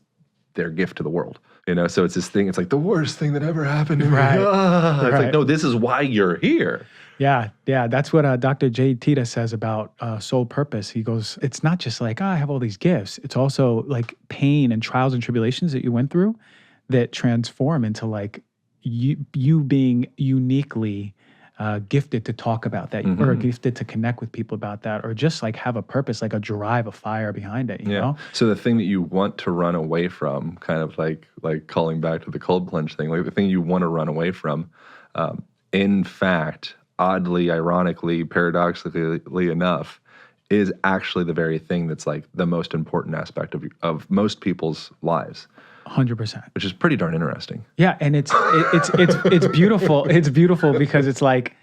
their gift to the world. You know, so it's this thing, it's like the worst thing that ever happened to me. Right. It's like, no, this is why you're here. Yeah. That's what Dr. Jay Tita says about soul purpose. He goes, it's not just like, I have all these gifts. It's also like pain and trials and tribulations that you went through that transform into like you being uniquely gifted to talk about that, or gifted to connect with people about that, or just like have a purpose, like a drive, a fire behind it, you know? So the thing that you want to run away from, kind of like calling back to the cold plunge thing, like the thing you want to run away from, in fact, oddly, ironically, paradoxically enough, is actually the very thing that's like the most important aspect of most people's lives. 100%. Which is pretty darn interesting. Yeah, and it's beautiful. It's beautiful because it's like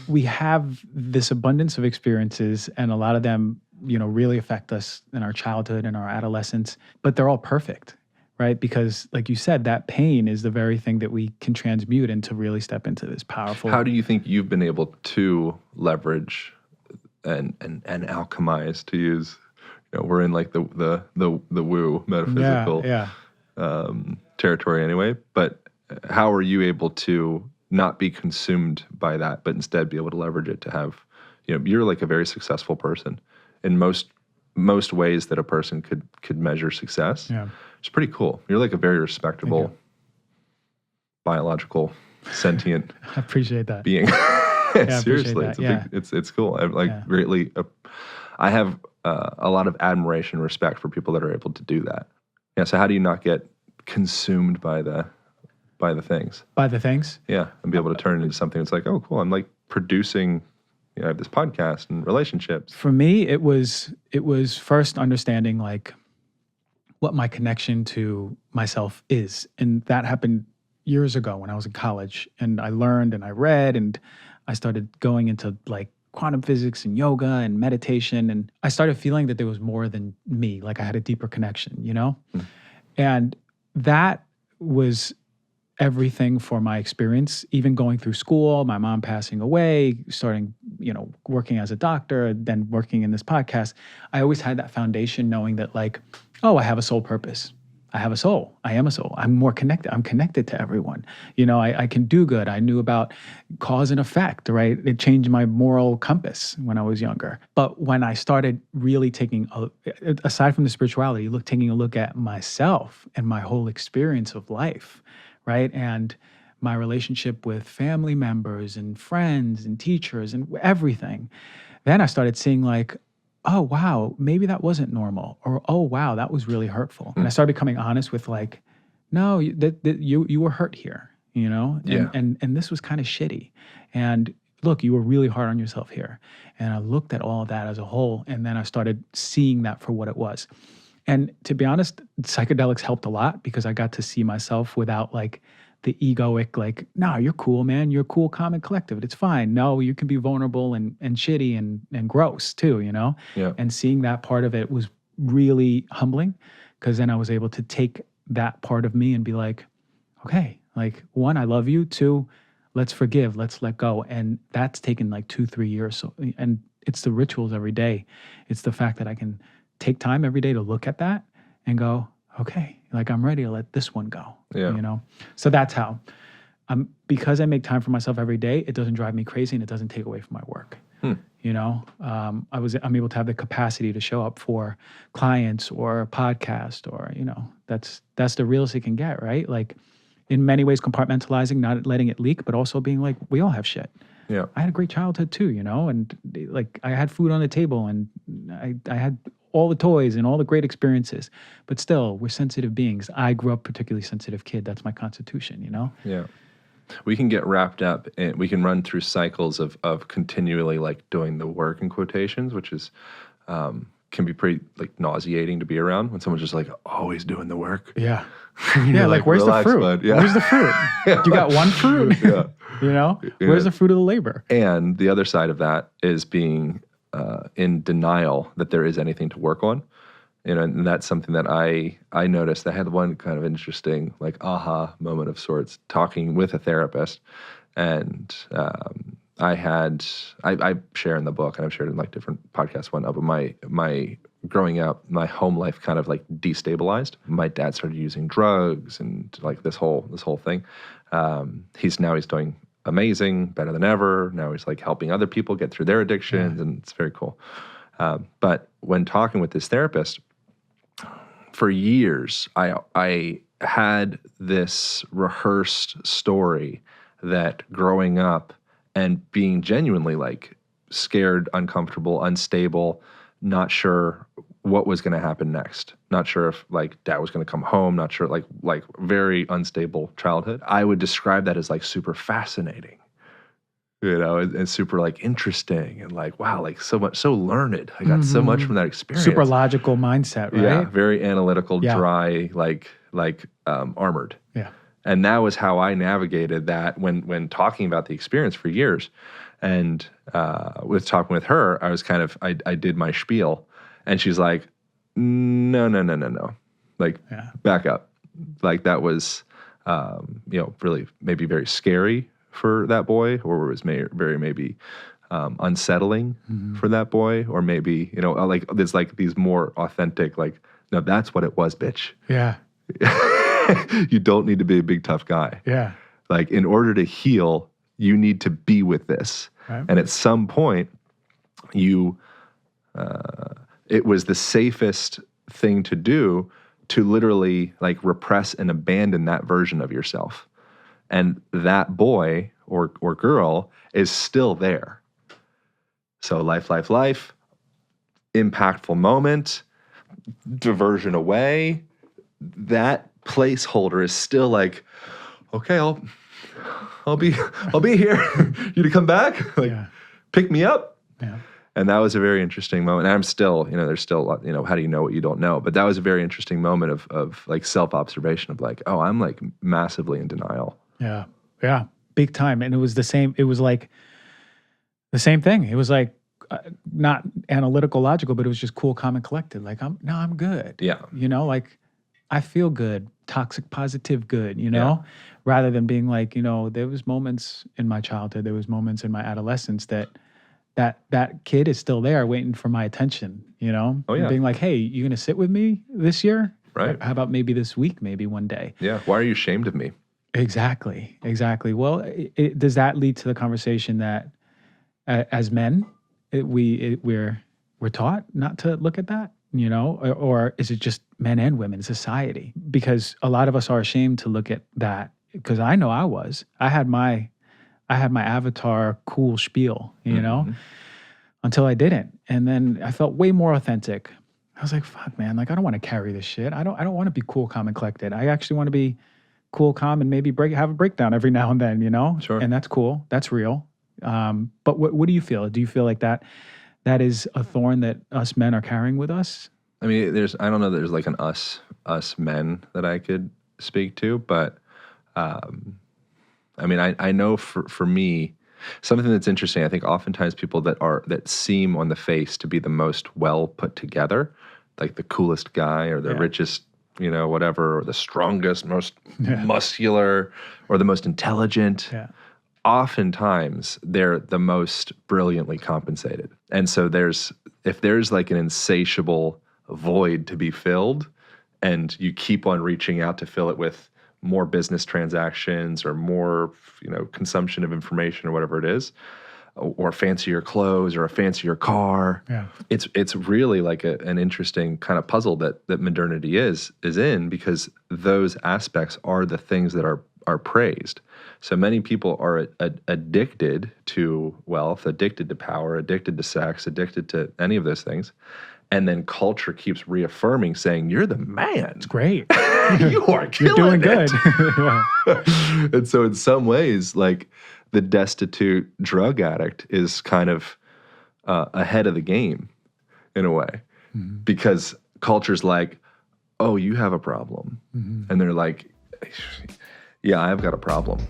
we have this abundance of experiences, and a lot of them, really affect us in our childhood and our adolescence, but they're all perfect, right? Because like you said, that pain is the very thing that we can transmute and to really step into this powerful. How do you think you've been able to leverage and alchemize, to use, we're in like the woo metaphysical territory anyway, but how are you able to not be consumed by that, but instead be able to leverage it to have, you're like a very successful person in most ways that a person could measure success. Yeah. It's pretty cool. You're like a very respectable, biological, sentient I appreciate that. being. Seriously, it's cool. I greatly, I have a lot of admiration and respect for people that are able to do that. Yeah. So how do you not get consumed by the things? By the things? Yeah, and be able to turn it into something that's like, oh, cool. I'm like producing. I have this podcast and relationships. For me, it was first understanding like what my connection to myself is, and that happened years ago when I was in college, and I learned and I read and I started going into like quantum physics and yoga and meditation, and I started feeling that there was more than me, like I had a deeper connection, And that was everything for my experience, even going through school, my mom passing away, starting, working as a doctor, then working in this podcast. I always had that foundation knowing that like, oh, I have a soul purpose. I have a soul. I am a soul. I'm more connected. I'm connected to everyone. I can do good. I knew about cause and effect, right? It changed my moral compass when I was younger. But when I started really aside from the spirituality, taking a look at myself and my whole experience of life, right? And my relationship with family members and friends and teachers and everything, then I started seeing like, oh, wow, maybe that wasn't normal. Or, oh, wow, that was really hurtful. And I started becoming honest with like, no, you were hurt here, And this was kind of shitty. And look, you were really hard on yourself here. And I looked at all of that as a whole, and then I started seeing that for what it was. And to be honest, psychedelics helped a lot because I got to see myself without like the egoic, like, nah, you're cool, man. You're cool, calm, and collective. It's fine. No, you can be vulnerable and shitty and gross too, Yeah. And seeing that part of it was really humbling because then I was able to take that part of me and be like, okay, like 1, I love you. 2, let's forgive, let's let go. And that's taken like 2-3 years. So, and it's the rituals every day. It's the fact that I can take time every day to look at that and go, okay, like I'm ready to let this one go. Yeah. So that's how. Because I make time for myself every day, it doesn't drive me crazy and it doesn't take away from my work. I'm able to have the capacity to show up for clients or a podcast or, that's the realest it can get, right? Like in many ways compartmentalizing, not letting it leak, but also being like, we all have shit. Yeah. I had a great childhood too, and like I had food on the table and I had all the toys and all the great experiences, but still we're sensitive beings. I grew up particularly sensitive kid. That's my constitution, Yeah. We can get wrapped up and we can run through cycles of continually like doing the work in quotations, which is, can be pretty like nauseating to be around when someone's just like always doing the work. Yeah. Yeah. Like where's the fruit? Bud. Yeah. Where's the fruit? You got one fruit? Yeah. Where's the fruit of the labor? And the other side of that is being in denial that there is anything to work on. And that's something that I noticed. I had one kind of interesting like aha moment of sorts talking with a therapist. And I share in the book, and I've shared in like different podcasts, whatnot, but my growing up, my home life kind of like destabilized. My dad started using drugs and like this whole thing. He's doing amazing, better than ever. Now he's like helping other people get through their addictions, and it's very cool. But when talking with this therapist, for years, I had this rehearsed story that growing up and being genuinely like scared, uncomfortable, unstable, not sure what was going to happen next, not sure if like dad was going to come home, not sure, like very unstable childhood. I would describe that as like super fascinating. you know, and super like interesting and like, wow, like so much, so learned. I got so much from that experience. Super logical mindset, right? Yeah, very analytical, Yeah. dry, like armored. Yeah. And that was how I navigated that when talking about the experience for years. And with talking with her, I was kind of, I did my spiel, and she's like, no. Like, back up. Like, that was, really maybe very scary for that boy, or it was very maybe unsettling for that boy, or maybe, like there's like these more authentic, like, no, that's what it was, bitch. Yeah. You don't need to be a big tough guy. Yeah. Like, in order to heal, you need to be with this. Right. And at some point, it was the safest thing to do to literally like repress and abandon that version of yourself. And that boy or girl is still there. So life, impactful moment, diversion away, that placeholder is still like, okay, I'll be here. You to come back? Like, pick me up. Yeah. And that was a very interesting moment. And I'm still, there's still a lot, how do you know what you don't know? But that was a very interesting moment of like self-observation of like, oh, I'm like massively in denial. Yeah. Yeah. Big time. And it was the same. It was like the same thing. It was like not analytical, logical, but it was just cool, calm, and collected. Like, I'm good. Yeah. Like I feel good, toxic, positive good, Yeah. rather than being like, there was moments in my childhood, there was moments in my adolescence that kid is still there waiting for my attention, Oh, yeah. And being like, hey, you going to sit with me this year? Right. How about maybe this week, maybe one day? Yeah. Why are you ashamed of me? Exactly. Well, does that lead to the conversation that as men, we're taught not to look at that, or is it just men and women, society? Because a lot of us are ashamed to look at that. Because I know I had my avatar cool spiel, until I didn't, and then I felt way more authentic. I was like, fuck, man, like I don't want to carry this shit. I don't want to be cool, calm, and collected. I actually want to be cool, calm, and maybe have a breakdown every now and then, Sure. And that's cool. That's real. But what do you feel? Do you feel like that is a thorn that us men are carrying with us? I mean, I don't know, there's like an us men that I could speak to, but I mean, I know for me, something that's interesting, I think oftentimes people that seem on the face to be the most well put together, like the coolest guy or the richest, whatever, or the strongest, most muscular, or the most intelligent. Yeah. Oftentimes they're the most brilliantly compensated. And so if there's like an insatiable void to be filled, and you keep on reaching out to fill it with more business transactions or more, consumption of information or whatever it is, or fancier clothes or a fancier car. Yeah. It's really like an interesting kind of puzzle that modernity is in, because those aspects are the things that are praised. So many people are addicted to wealth, addicted to power, addicted to sex, addicted to any of those things. And then culture keeps reaffirming, saying, you're the man. It's great. You are You're doing killing good. it. And so in some ways, like the destitute drug addict is kind of ahead of the game in a way, because culture's like, oh, you have a problem. And they're like, yeah, I've got a problem.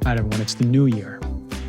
All right, everyone, it's the new year.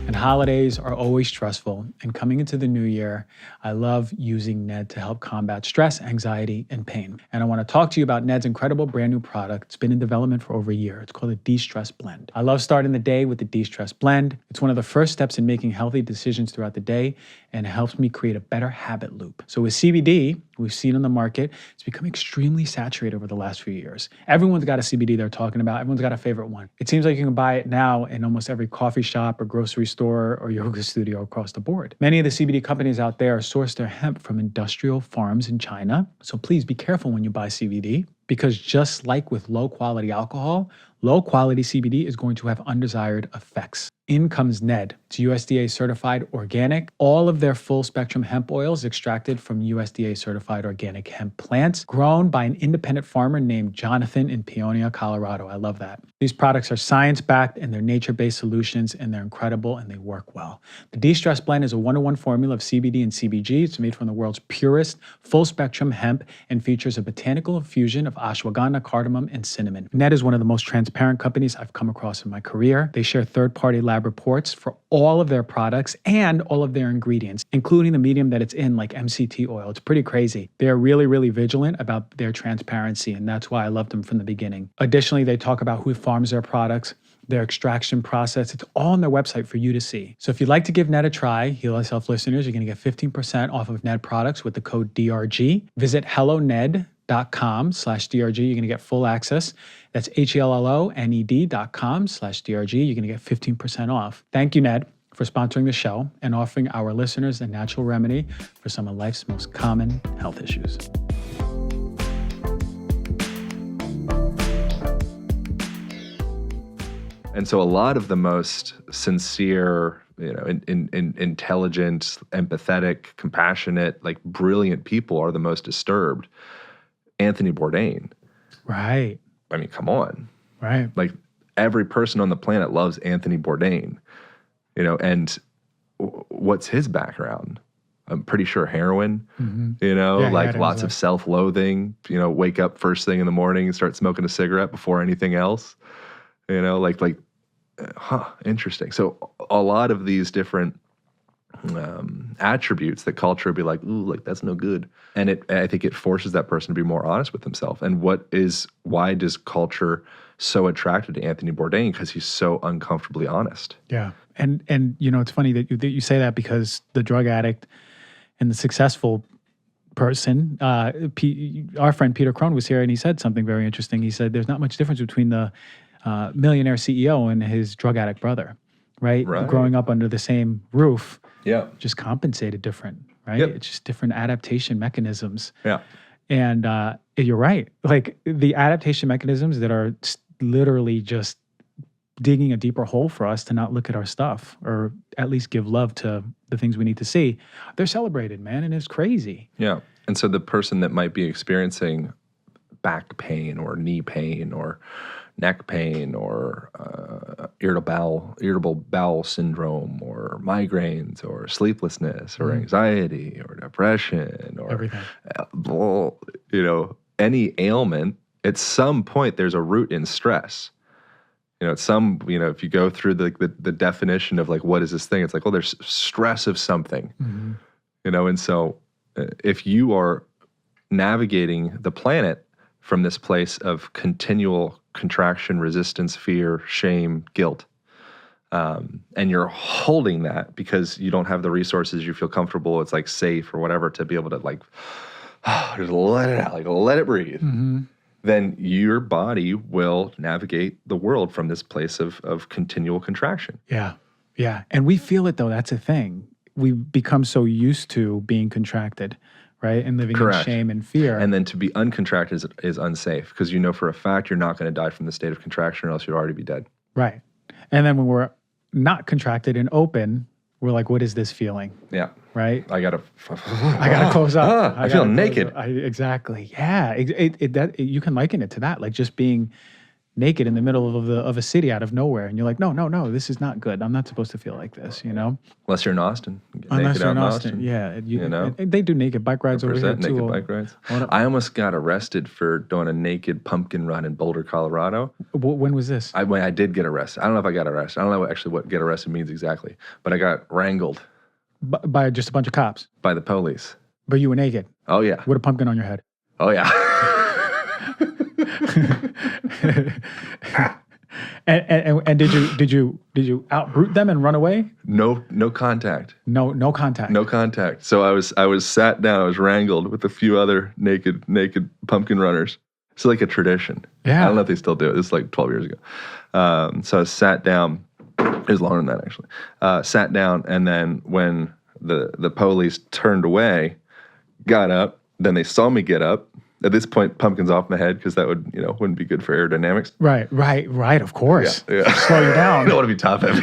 And holidays are always stressful. And coming into the new year, I love using Ned to help combat stress, anxiety, and pain. And I want to talk to you about Ned's incredible brand new product. It's been in development for over a year. It's called a De-Stress Blend. I love starting the day with the De-Stress Blend. It's one of the first steps in making healthy decisions throughout the day, and it helps me create a better habit loop. So with CBD, we've seen on the market, it's become extremely saturated over the last few years. Everyone's got a CBD they're talking about. Everyone's got a favorite one. It seems like you can buy it now in almost every coffee shop or grocery store or yoga studio across the board. Many of the CBD companies out there source their hemp from industrial farms in China. So please be careful when you buy CBD, because just like with low quality alcohol, low quality CBD is going to have undesired effects. In comes Ned. It's USDA certified organic. All of their full spectrum hemp oils extracted from USDA certified organic hemp plants grown by an independent farmer named Jonathan in Peonia, Colorado. I love that. These products are science-backed and they're nature-based solutions and they're incredible and they work well. The De-Stress Blend is a 1-to-1 formula of CBD and CBG. It's made from the world's purest full spectrum hemp and features a botanical infusion of ashwagandha, cardamom, and cinnamon. Ned is one of the most transparent companies I've come across in my career. They share third-party lab reports for all of their products and all of their ingredients, including the medium that it's in, like MCT oil. It's pretty crazy. They're really, really vigilant about their transparency, and that's why I loved them from the beginning. Additionally, they talk about who farms their products, their extraction process. It's all on their website for you to see. So if you'd like to give Ned a try, Heal Thyself listeners, you're going to get 15% off of Ned products with the code DRG. Visit helloned.com/DRG. You're going to get full access. That's HELLONED.com/DRG. You're going to get 15% off. Thank you, Ned, for sponsoring the show and offering our listeners a natural remedy for some of life's most common health issues. And so a lot of the most sincere, intelligent, empathetic, compassionate, like brilliant people are the most disturbed. Anthony Bourdain. Right. I mean, come on. Right. Like every person on the planet loves Anthony Bourdain, and what's his background? I'm pretty sure heroin, like lots of self-loathing, wake up first thing in the morning and start smoking a cigarette before anything else, interesting. So a lot of these different attributes that culture would be like, ooh, like that's no good. And I think it forces that person to be more honest with himself. And why does culture so attracted to Anthony Bourdain? Because he's so uncomfortably honest. Yeah. And it's funny that you say that, because the drug addict and the successful person, our friend Peter Crone was here and he said something very interesting. He said there's not much difference between the millionaire CEO and his drug addict brother, right? Growing up under the same roof, just compensated different, right? Yep. It's just different adaptation mechanisms. Yeah. And you're right. Like the adaptation mechanisms that are literally just digging a deeper hole for us to not look at our stuff, or at least give love to the things we need to see, they're celebrated, man, and it's crazy. Yeah. And so the person that might be experiencing back pain or knee pain or neck pain or irritable bowel syndrome or migraines or sleeplessness or anxiety or depression or everything, any ailment, at some point there's a root in stress. If you go through the definition of like, what is this thing? It's like, well, there's stress of something, and so if you are navigating the planet from this place of continual contraction, resistance, fear, shame, guilt, and you're holding that because you don't have the resources, you feel comfortable, it's like safe or whatever, to be able to like, just let it out, like let it breathe. Then your body will navigate the world from this place of continual contraction. Yeah. Yeah. And we feel it though. That's a thing. We become so used to being contracted, right? And living in shame and fear. And then to be uncontracted is unsafe, because you know for a fact you're not going to die from the state of contraction, or else you'd already be dead. Right. And then when we're not contracted and open, we're like, what is this feeling? Yeah. Right? I gotta close up. I feel naked. Exactly. Yeah. You can liken it to that, like just being naked in the middle of a city out of nowhere, and you're like, no, this is not good. I'm not supposed to feel like this, Unless you're in Austin. Unless you're in Austin. Yeah. And they do naked bike rides over here too. Naked bike rides. I almost got arrested for doing a naked pumpkin run in Boulder, Colorado. When was this? When I did get arrested. I don't know if I got arrested. I don't know what get arrested means exactly, but I got wrangled. By just a bunch of cops? By the police. But you were naked? Oh, yeah. With a pumpkin on your head? Oh, yeah. and did you outbrute them and run away? No contact. No contact. No contact. So I was sat down. I was wrangled with a few other naked pumpkin runners. It's like a tradition. Yeah. I don't know if they still do it. This is like 12 years ago. So I sat down. It was longer than that, actually. Sat down, and then when the police turned away, got up, then they saw me get up, at this point, pumpkin's off my head because that would, wouldn't be good for aerodynamics. Right. Of course. Yeah. Slow you down. I don't want to be top heavy.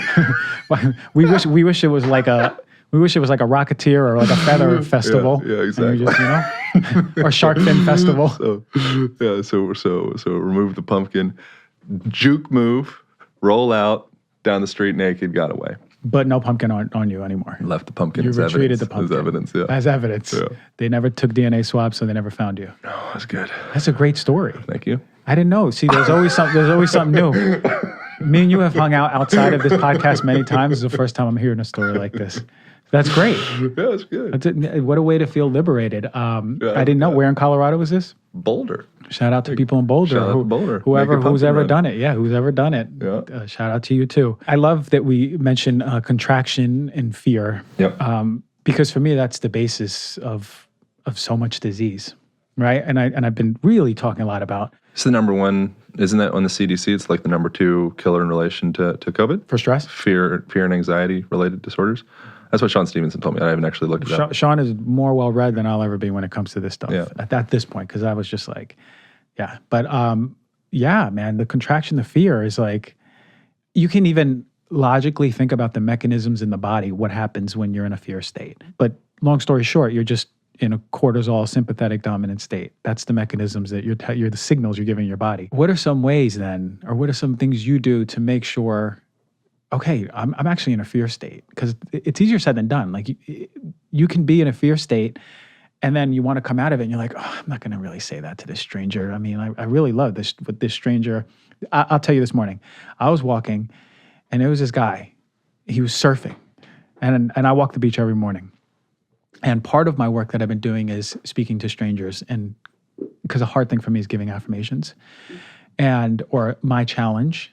we wish it was like a Rocketeer or like a feather festival. Yeah, exactly. And you just, or shark fin festival. So remove the pumpkin, juke move, roll out, down the street naked, got away. But no pumpkin on you anymore. Left the pumpkin You as retreated evidence. the pumpkin. As evidence, yeah. As evidence. Yeah. They never took DNA swabs, so they never found you. Oh, that's good. That's a great story. Thank you. I didn't know. See, there's always something new. Me and you have hung out outside of this podcast many times. This is the first time I'm hearing a story like this. That's great. Yeah, that's good. What a way to feel liberated. I didn't know. Where in Colorado was this? Boulder. Shout out to people in Boulder. Shout out to Boulder. Who's ever done it. Yeah, who's ever done it. Yeah. Shout out to you too. I love that we mentioned contraction and fear. Yep. Because for me, that's the basis of so much disease, right? And I've been really talking a lot about. It's the number one, isn't that on the CDC? It's like the number 2 killer in relation to COVID. For stress? Fear and anxiety related disorders. That's what Sean Stevenson told me. I haven't actually looked at that. Sean is more well-read than I'll ever be when it comes to this stuff at this point, because I was just like, yeah. But man, the contraction, the fear is like, you can even logically think about the mechanisms in the body, what happens when you're in a fear state. But long story short, you're just in a cortisol sympathetic dominant state. That's the mechanisms that you're the signals you're giving your body. What are some ways then, or what are some things you do to make sure, okay, I'm actually in a fear state? Because it's easier said than done. Like you can be in a fear state and then you want to come out of it and you're like, oh, I'm not going to really say that to this stranger. I mean, I really love this with this stranger. I'll tell you this morning, I was walking and there was this guy, he was surfing and I walk the beach every morning. And part of my work that I've been doing is speaking to strangers, and because a hard thing for me is giving affirmations or my challenge.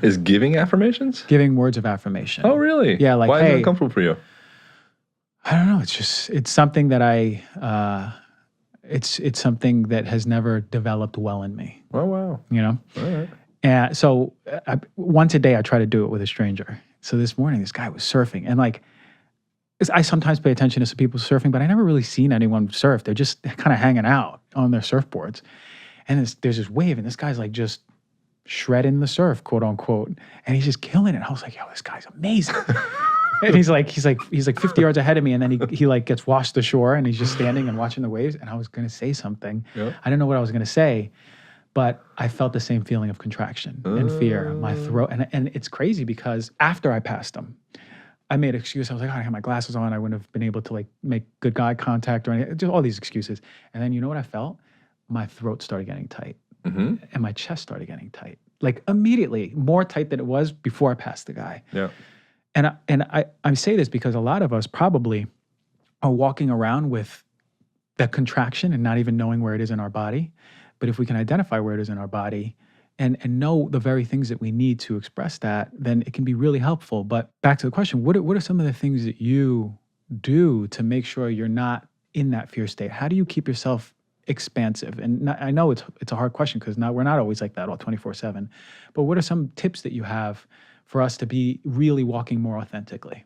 Is giving affirmations? Giving words of affirmation. Oh, really? Yeah, like, why hey, is it uncomfortable for you? I don't know. It's something that it's something that has never developed well in me. Oh, wow. All right. And so once a day I try to do it with a stranger. So this morning, this guy was surfing, and like, I sometimes pay attention to some people surfing, but I never really seen anyone surf. They're just kind of hanging out on their surfboards. And there's this wave, and this guy's like just shredding the surf, quote unquote. And he's just killing it. I was like, yo, this guy's amazing. And he's like 50 yards ahead of me. And then he like gets washed ashore and he's just standing and watching the waves. And I was going to say something. Yep. I didn't know what I was going to say, but I felt the same feeling of contraction and fear in my throat. And it's crazy because after I passed him, I made an excuse. I was like, oh, I had my glasses on. I wouldn't have been able to like make good eye contact or anything. Just all these excuses. And then you know what I felt? My throat started getting tight. Mm-hmm. And my chest started getting tight. Like immediately, more tight than it was before I passed the guy. Yeah. And I say this because a lot of us probably are walking around with that contraction and not even knowing where it is in our body. But if we can identify where it is in our body and know the very things that we need to express that, then it can be really helpful. But back to the question, what are some of the things that you do to make sure you're not in that fear state? How do you keep yourself expansive? And I know it's a hard question because we're not always like that all 24/7. But what are some tips that you have for us to be really walking more authentically?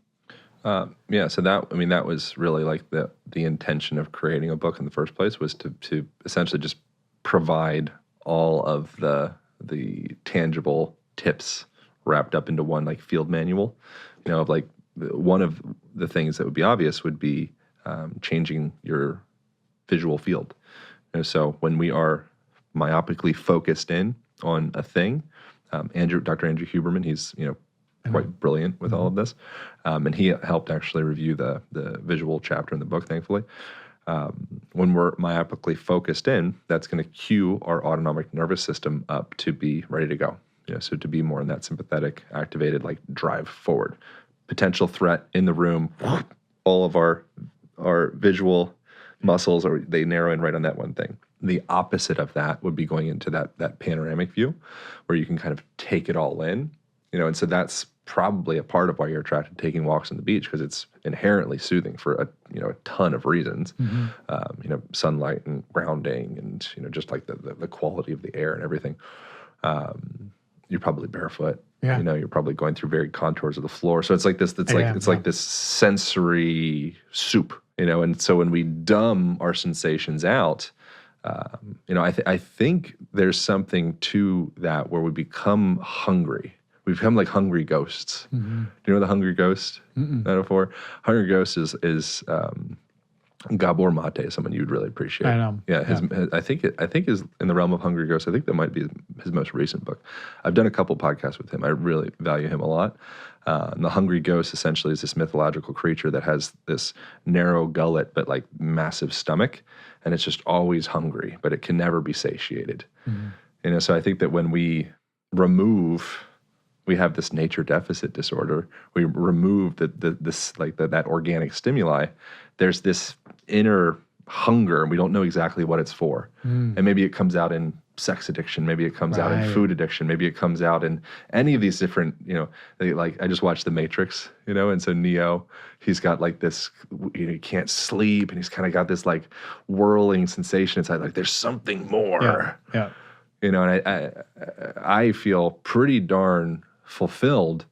So that was really like the intention of creating a book in the first place, was to essentially just provide all of the tangible tips wrapped up into one like field manual. Of like one of the things that would be obvious would be changing your visual field. So when we are myopically focused in on a thing, Dr. Andrew Huberman, he's quite brilliant with all of this, and he helped actually review the visual chapter in the book, thankfully. When we're myopically focused in, that's going to cue our autonomic nervous system up to be ready to go. So to be more in that sympathetic, activated, like drive forward. Potential threat in the room, all of our visual muscles, they narrow in right on that one thing. The opposite of that would be going into that panoramic view where you can kind of take it all in, and so that's probably a part of why you're attracted to taking walks on the beach, because it's inherently soothing for a ton of reasons. Mm-hmm. Sunlight and grounding and, just like the quality of the air and everything. You're probably barefoot. Yeah. You're probably going through varied contours of the floor. So it's like this, like this sensory soup, and so when we dumb our sensations out, I think there's something to that where we become hungry. We become like hungry ghosts. Do you know the hungry ghost metaphor? Hungry ghost is Gabor Mate, someone you'd really appreciate. I know. Yeah, I think is in the realm of Hungry Ghost. I think that might be his most recent book. I've done a couple podcasts with him. I really value him a lot. And the Hungry Ghost essentially is this mythological creature that has this narrow gullet but like massive stomach, and it's just always hungry, but it can never be satiated. So I think that when we have this nature deficit disorder. We remove that organic stimuli. There's this inner hunger, and we don't know exactly what it's for. And maybe it comes out in sex addiction. Maybe it comes out in food addiction. Maybe it comes out in any of these different, I just watched The Matrix, and so Neo, he's got like this, he can't sleep, and he's kind of got this like whirling sensation inside, like there's something more. Yeah. And I feel pretty darn fulfilled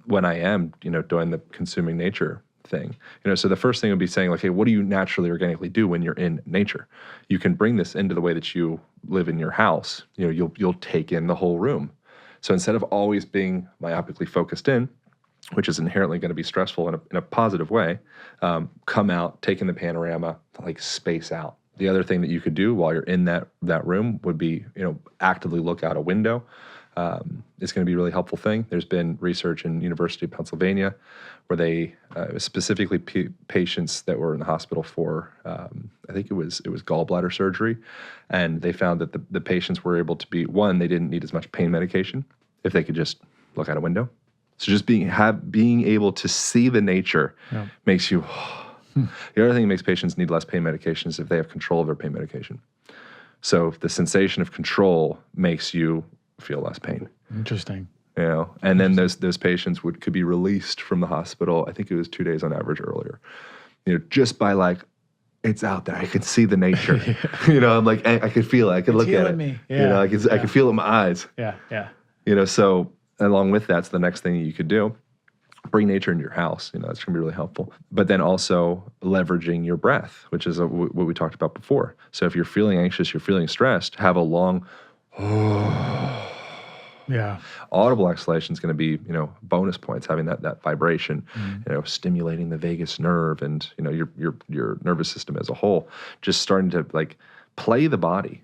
when I am, doing the consuming nature thing. So the first thing would be saying, like, hey, what do you naturally organically do when you're in nature? You can bring this into the way that you live in your house. You'll take in the whole room. So instead of always being myopically focused in, which is inherently going to be stressful in a positive way, come out, take in the panorama, like space out. The other thing that you could do while you're in that room would be, actively look out a window. It's going to be a really helpful thing. There's been research in University of Pennsylvania where they specifically patients that were in the hospital for, I think it was gallbladder surgery, and they found that the patients were able to be, one, they didn't need as much pain medication if they could just look out a window. So just being able to see the nature makes you. The other thing that makes patients need less pain medication is if they have control of their pain medication. So the sensation of control makes you feel less pain. Interesting. And then those patients could be released from the hospital. I think it was 2 days on average earlier. Just by like, it's out there. I can see the nature. I'm like, I could feel it. I could look at it. Me. Yeah. I could feel it in my eyes. Yeah. So along with that's the next thing you could do. Bring nature into your house. That's going to be really helpful. But then also leveraging your breath, which is what we talked about before. So if you're feeling anxious, you're feeling stressed, have a long, audible exhalation is going to be, bonus points, having that vibration, stimulating the vagus nerve and, your nervous system as a whole, just starting to like play the body.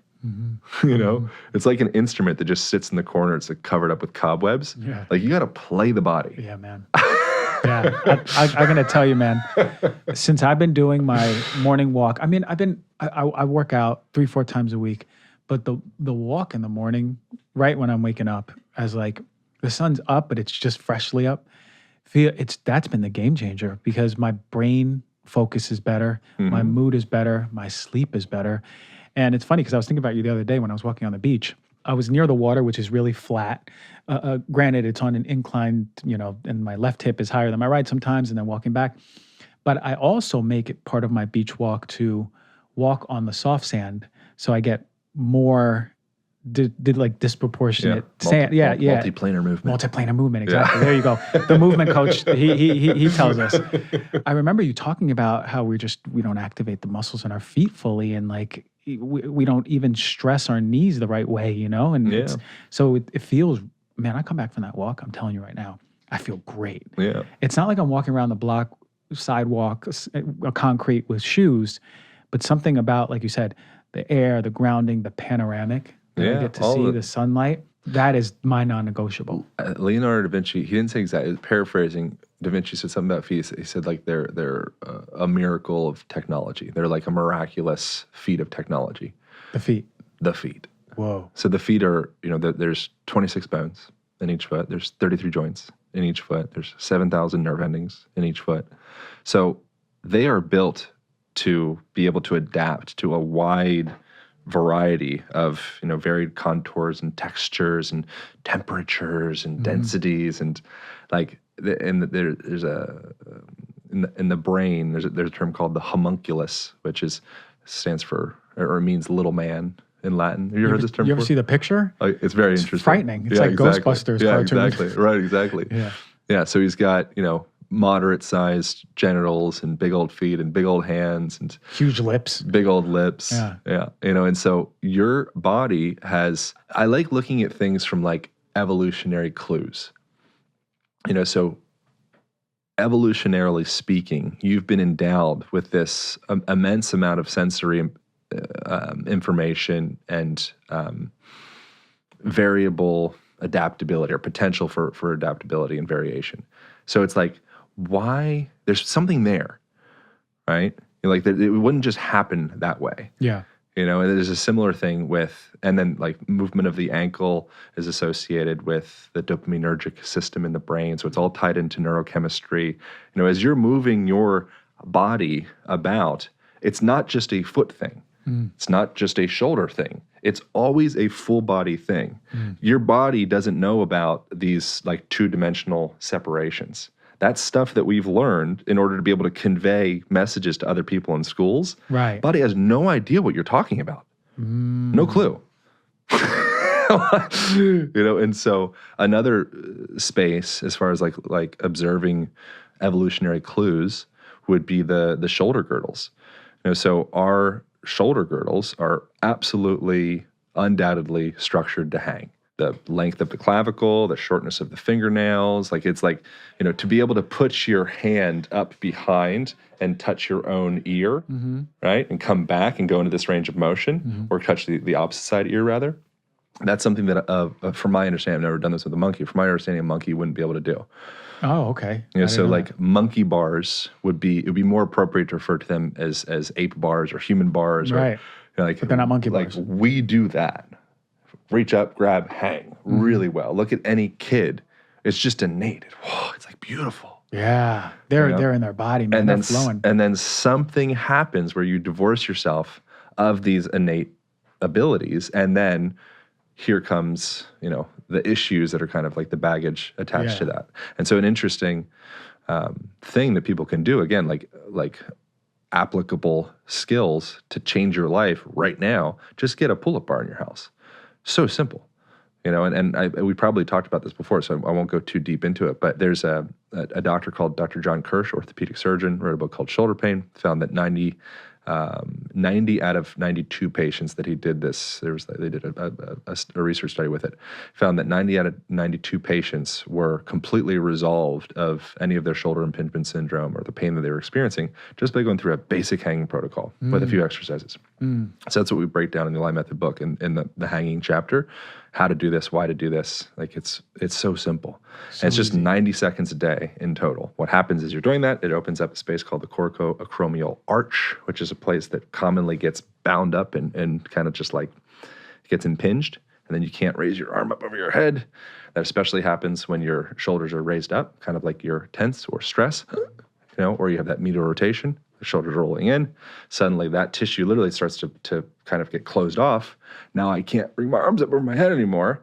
It's like an instrument that just sits in the corner. It's like covered up with cobwebs. Yeah. Like you got to play the body. Yeah, man. Yeah, I'm going to tell you, man, since I've been doing my morning walk, I work out 3-4 times a week, but the walk in the morning, right when I'm waking up, as like the sun's up, but it's just freshly up, that's been the game changer because my brain focus is better, my mood is better, my sleep is better. And it's funny because I was thinking about you the other day when I was walking on the beach. I was near the water, which is really flat. Granted, it's on an incline, and my left hip is higher than my right sometimes, and then walking back. But I also make it part of my beach walk to walk on the soft sand, so I get more did like disproportionate sand. Multiplanar movement. Multiplanar movement, exactly. Yeah. There you go. The movement coach, he tells us. I remember you talking about how we don't activate the muscles in our feet fully, and like we don't even stress our knees the right way, and so it feels, man, I come back from that walk, I'm telling you right now, I feel great. Yeah. It's not like I'm walking around the block, sidewalk, a concrete with shoes, but something about, like you said, the air, the grounding, the panoramic, I get to see the sunlight. That is my non-negotiable. Leonardo da Vinci, he didn't say exactly, paraphrasing, Da Vinci said something about feet. He said like they're a miracle of technology. They're like a miraculous feat of technology. The feet. The feet. Whoa. So the feet are, there's 26 bones in each foot. There's 33 joints in each foot. There's 7,000 nerve endings in each foot. So they are built to be able to adapt to a wide variety of, varied contours and textures and temperatures and densities, and like, in the brain, there's a term called the homunculus, which stands for or means little man in Latin. Have you heard this term You before? ever see the picture? It's very interesting. Frightening. It's like exactly. Ghostbusters Yeah, cartoon. exactly. Right, exactly. Yeah. So he's got, moderate-sized genitals and big old feet and big old hands and Huge lips. big old lips. Yeah. And so your body has, I like looking at things from like evolutionary clues. So evolutionarily speaking, you've been endowed with this immense amount of sensory information and variable adaptability or potential for adaptability and variation. So it's like, why? There's something there, right? Like it wouldn't just happen that way. Yeah. And there's a similar thing and then like movement of the ankle is associated with the dopaminergic system in the brain. So it's all tied into neurochemistry. As you're moving your body about, it's not just a foot thing. It's not just a shoulder thing. It's always a full body thing. Your body doesn't know about these like two-dimensional separations. That's stuff that we've learned in order to be able to convey messages to other people in schools. Right. Body has no idea what you're talking about. No clue. And so another space as far as like observing evolutionary clues would be the shoulder girdles. So our shoulder girdles are absolutely, undoubtedly structured to hang. The length of the clavicle, the shortness of the fingernails, it's like, to be able to put your hand up behind and touch your own ear, right? And come back and go into this range of motion, or touch the opposite side ear rather. That's something that, from my understanding, I've never done this with a monkey. From my understanding, a monkey wouldn't be able to do. Oh, okay. So like monkey bars it would be more appropriate to refer to them as ape bars or human bars. Right. Or, but they're not monkey bars. Like we do that. Reach up, grab, hang really well. Look at any kid. It's just innate. Whoa, it's like beautiful. Yeah. They're in their body, man. They're flowing. And then something happens where you divorce yourself of these innate abilities, and then here comes, the issues that are kind of like the baggage attached to that. And so an interesting thing that people can do, again, like applicable skills to change your life right now, just get a pull-up bar in your house. So simple, and we probably talked about this before, so I won't go too deep into it, but there's a doctor called Dr. John Kirsch, orthopedic surgeon, wrote a book called Shoulder Pain, found that 90 out of 92 patients that he did this, they did a research study with it, found that 90 out of 92 patients were completely resolved of any of their shoulder impingement syndrome or the pain that they were experiencing just by going through a basic hanging protocol with a few exercises. So that's what we break down in the Align Method book in the hanging chapter, how to do this, why to do this. Like it's so simple. And it's just 90 seconds a day in total. What happens is you're doing that, it opens up a space called the coracoacromial arch, which is a place that commonly gets bound up and kind of just like gets impinged. And then you can't raise your arm up over your head. That especially happens when your shoulders are raised up, kind of like you're tense or stress, or you have that medial rotation. The shoulders rolling in, suddenly that tissue literally starts to kind of get closed off. Now I can't bring my arms up over my head anymore.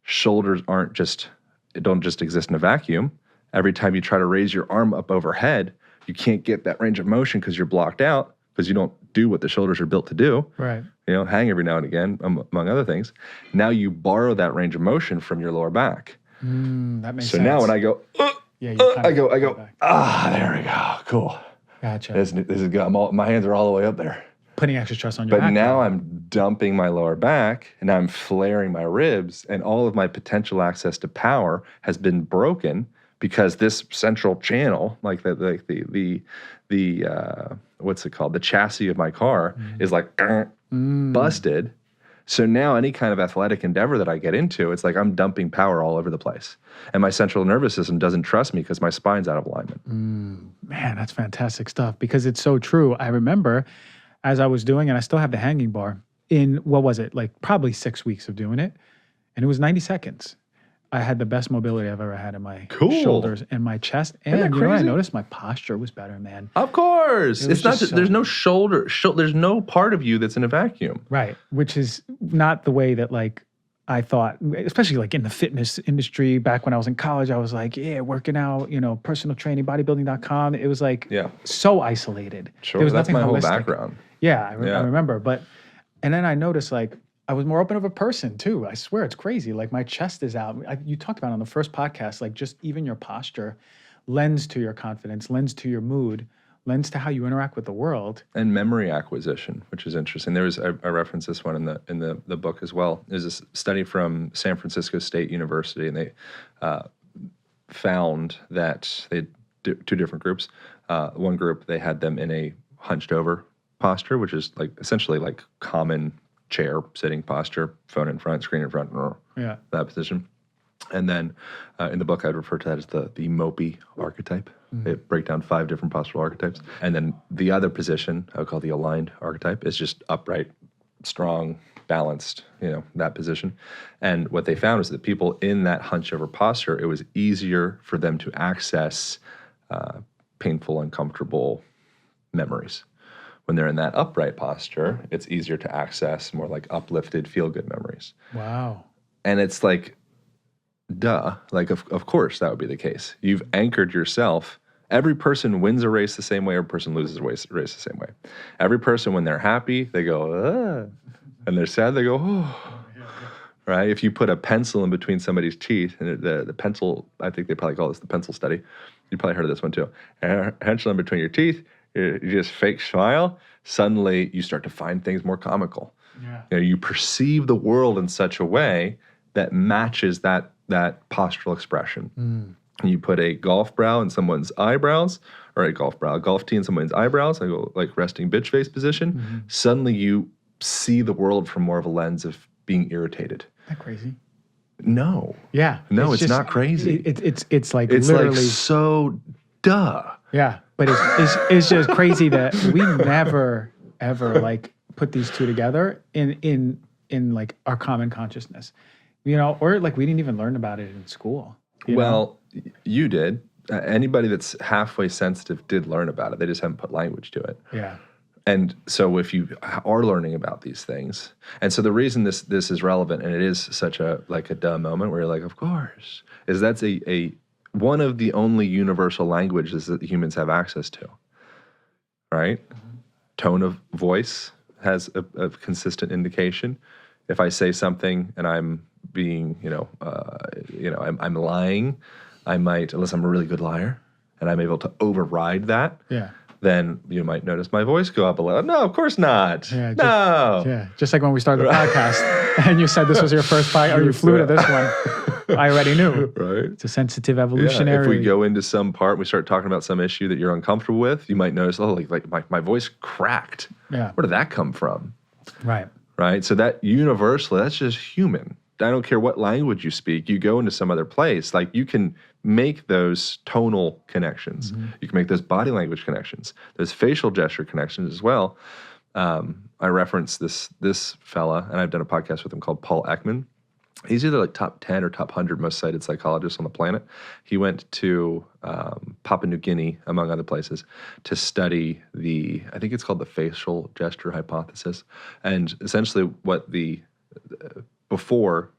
Shoulders don't just exist in a vacuum. Every time you try to raise your arm up overhead, you can't get that range of motion because you're blocked out, because you don't do what the shoulders are built to do. Right. Hang every now and again, among other things. Now you borrow that range of motion from your lower back. That makes sense. So now when I go, I go, there we go, cool. Gotcha. This is good. My hands are all the way up there. Putting extra stress on your back. But now I'm dumping my lower back, and I'm flaring my ribs, and all of my potential access to power has been broken because this central channel, like the what's it called? The chassis of my car is like busted. So now any kind of athletic endeavor that I get into, it's like I'm dumping power all over the place. And my central nervous system doesn't trust me because my spine's out of alignment. Man, that's fantastic stuff, because it's so true. I remember as I was doing, and I still have the hanging bar, in, what was it, like probably 6 weeks of doing it, and it was 90 seconds. I had the best mobility I've ever had in my shoulders and my chest. And I noticed my posture was better, man. Of course. It's not just, there's no shoulder, there's no part of you that's in a vacuum. Right. Which is not the way that like I thought, especially like in the fitness industry. Back when I was in college, I was like, working out, personal training, bodybuilding.com. It was like so isolated. Sure, there was that's nothing my whole holistic. background. Yeah, I remember. And then I noticed like, I was more open of a person too. I swear it's crazy. Like my chest is out. You talked about it on the first podcast, like just even your posture, lends to your confidence, lends to your mood, lends to how you interact with the world. And memory acquisition, which is interesting. There was I reference this one in the book as well. There's this study from San Francisco State University, and they found that they had two different groups. One group, they had them in a hunched over posture, which is like essentially like common chair sitting posture, phone in front, screen in front, that position. And then in the book, I'd refer to that as the mopey archetype. They break down 5 different postural archetypes. And then the other position, I would call the aligned archetype, is just upright, strong, balanced, that position. And what they found was that people in that hunch over posture, it was easier for them to access painful, uncomfortable memories. When they're in that upright posture, it's easier to access more like uplifted, feel-good memories. Wow. And it's like, duh, like of course that would be the case. You've anchored yourself. Every person wins a race the same way, every person loses a race the same way. Every person, when they're happy, they go, and they're sad, they go, oh. Right? If you put a pencil in between somebody's teeth, and the pencil, I think they probably call this the pencil study. You probably heard of this one too. A pencil in between your teeth, you just fake smile, suddenly you start to find things more comical. Yeah. You perceive the world in such a way that matches that postural expression. And you put a golf brow in someone's eyebrows, or a golf tee in someone's eyebrows, like resting bitch face position, suddenly you see the world from more of a lens of being irritated. Isn't that crazy? No. Yeah. No, it's not crazy. It's like It's literally like so duh. Yeah, but it's just crazy that we never ever like put these two together in like our common consciousness, or like we didn't even learn about it in school. You did. Anybody that's halfway sensitive did learn about it. They just haven't put language to it. Yeah. And so if you are learning about these things, and so the reason this is relevant, and it is such a dumb moment where you're like, of course, is that's a one of the only universal languages that humans have access to, right? Tone of voice has a consistent indication. If I say something and I'm being, I'm lying, I might, unless I'm a really good liar, and I'm able to override that. Yeah. Then you might notice my voice go up a little. No, of course not. Yeah, No. Just like when we started the podcast and you said this was your first fight, or you flew to this one. I already knew. Right. It's a sensitive evolutionary. Yeah, if we go into some part, we start talking about some issue that you're uncomfortable with, you might notice, like my voice cracked. Yeah. Where did that come from? Right. Right. So that universally, that's just human. I don't care what language you speak. You go into some other place, like you can make those tonal connections. You can make those body language connections, those facial gesture connections as well. I reference this fella, and I've done a podcast with him called Paul Ekman. He's either like top 10 or top 100 most cited psychologists on the planet. He went to Papua New Guinea, among other places, to study I think it's called the facial gesture hypothesis. And essentially what before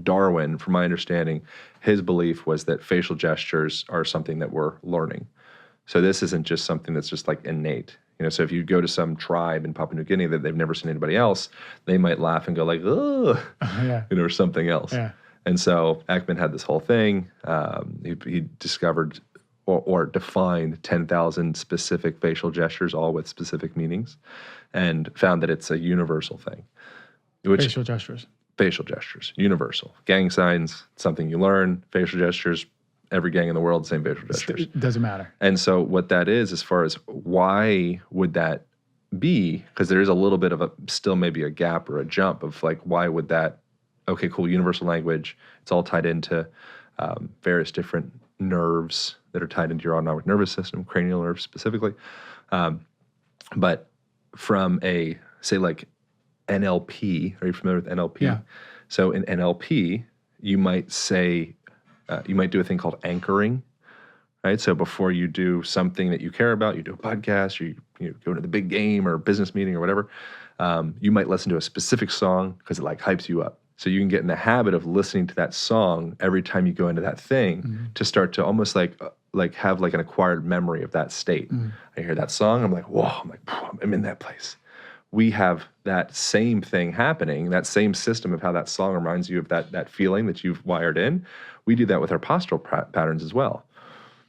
Darwin, from my understanding, his belief was that facial gestures are something that we're learning. So this isn't just something that's just like innate. So if you go to some tribe in Papua New Guinea that they've never seen anybody else, they might laugh and go like, oh, or something else. Yeah. And so Ekman had this whole thing. He discovered or defined 10,000 specific facial gestures, all with specific meanings, and found that it's a universal thing. Facial gestures, universal. Gang signs, something you learn. Facial gestures, every gang in the world, same facial gestures. It doesn't matter. And so what that is, as far as why would that be, because there is a little bit of still maybe a gap or a jump of like, why would that, okay, cool, universal language, it's all tied into various different nerves that are tied into your autonomic nervous system, cranial nerves specifically. But from say like NLP, are you familiar with NLP? Yeah. So in NLP, you might say, you might do a thing called anchoring, right? So before you do something that you care about, you do a podcast, you go to the big game or business meeting or whatever, you might listen to a specific song because it like hypes you up. So you can get in the habit of listening to that song every time you go into that thing to start to almost like have like an acquired memory of that state. I hear that song, I'm like, whoa, I'm in that place. We have that same thing happening, that same system of how that song reminds you of that feeling that you've wired in. We do that with our postural patterns as well.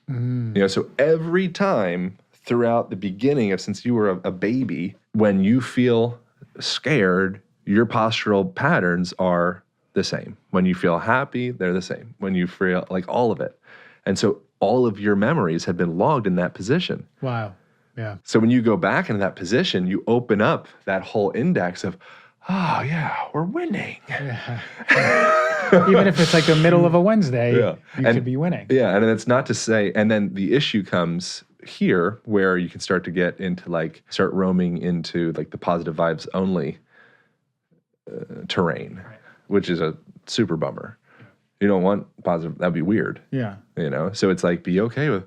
So every time throughout the beginning of since you were a baby, when you feel scared, your postural patterns are the same. When you feel happy, they're the same. When you feel like all of it. And so all of your memories have been logged in that position. Wow. Yeah. So when you go back into that position, you open up that whole index of, oh yeah, we're winning. Yeah. Even if it's like the middle of a Wednesday, you could be winning. Yeah, and it's not to say, and then the issue comes here where you can start to get into start roaming into like the positive vibes only terrain, which is a super bummer. You don't want positive, that'd be weird. Yeah. So it's like, be okay with,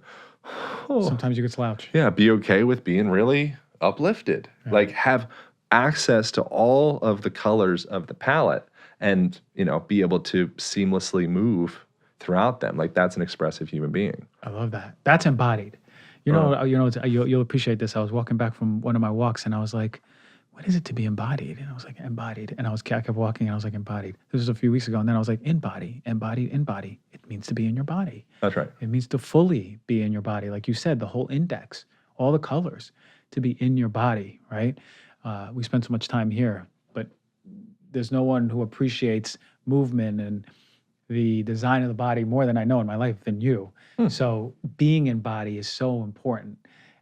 sometimes you could slouch. Yeah, be okay with being really uplifted. Yeah. Like have access to all of the colors of the palette and, be able to seamlessly move throughout them. Like that's an expressive human being. I love that. That's embodied. You'll appreciate this. I was walking back from one of my walks and I was like, what is it to be embodied? And I was like, embodied. And I kept walking and I was like, embodied. This was a few weeks ago. And then I was like, embody. It means to be in your body. That's right. It means to fully be in your body. Like you said, the whole index, all the colors, to be in your body, right? We spend so much time here, but there's no one who appreciates movement and the design of the body more than I know in my life than you. So being in body is so important.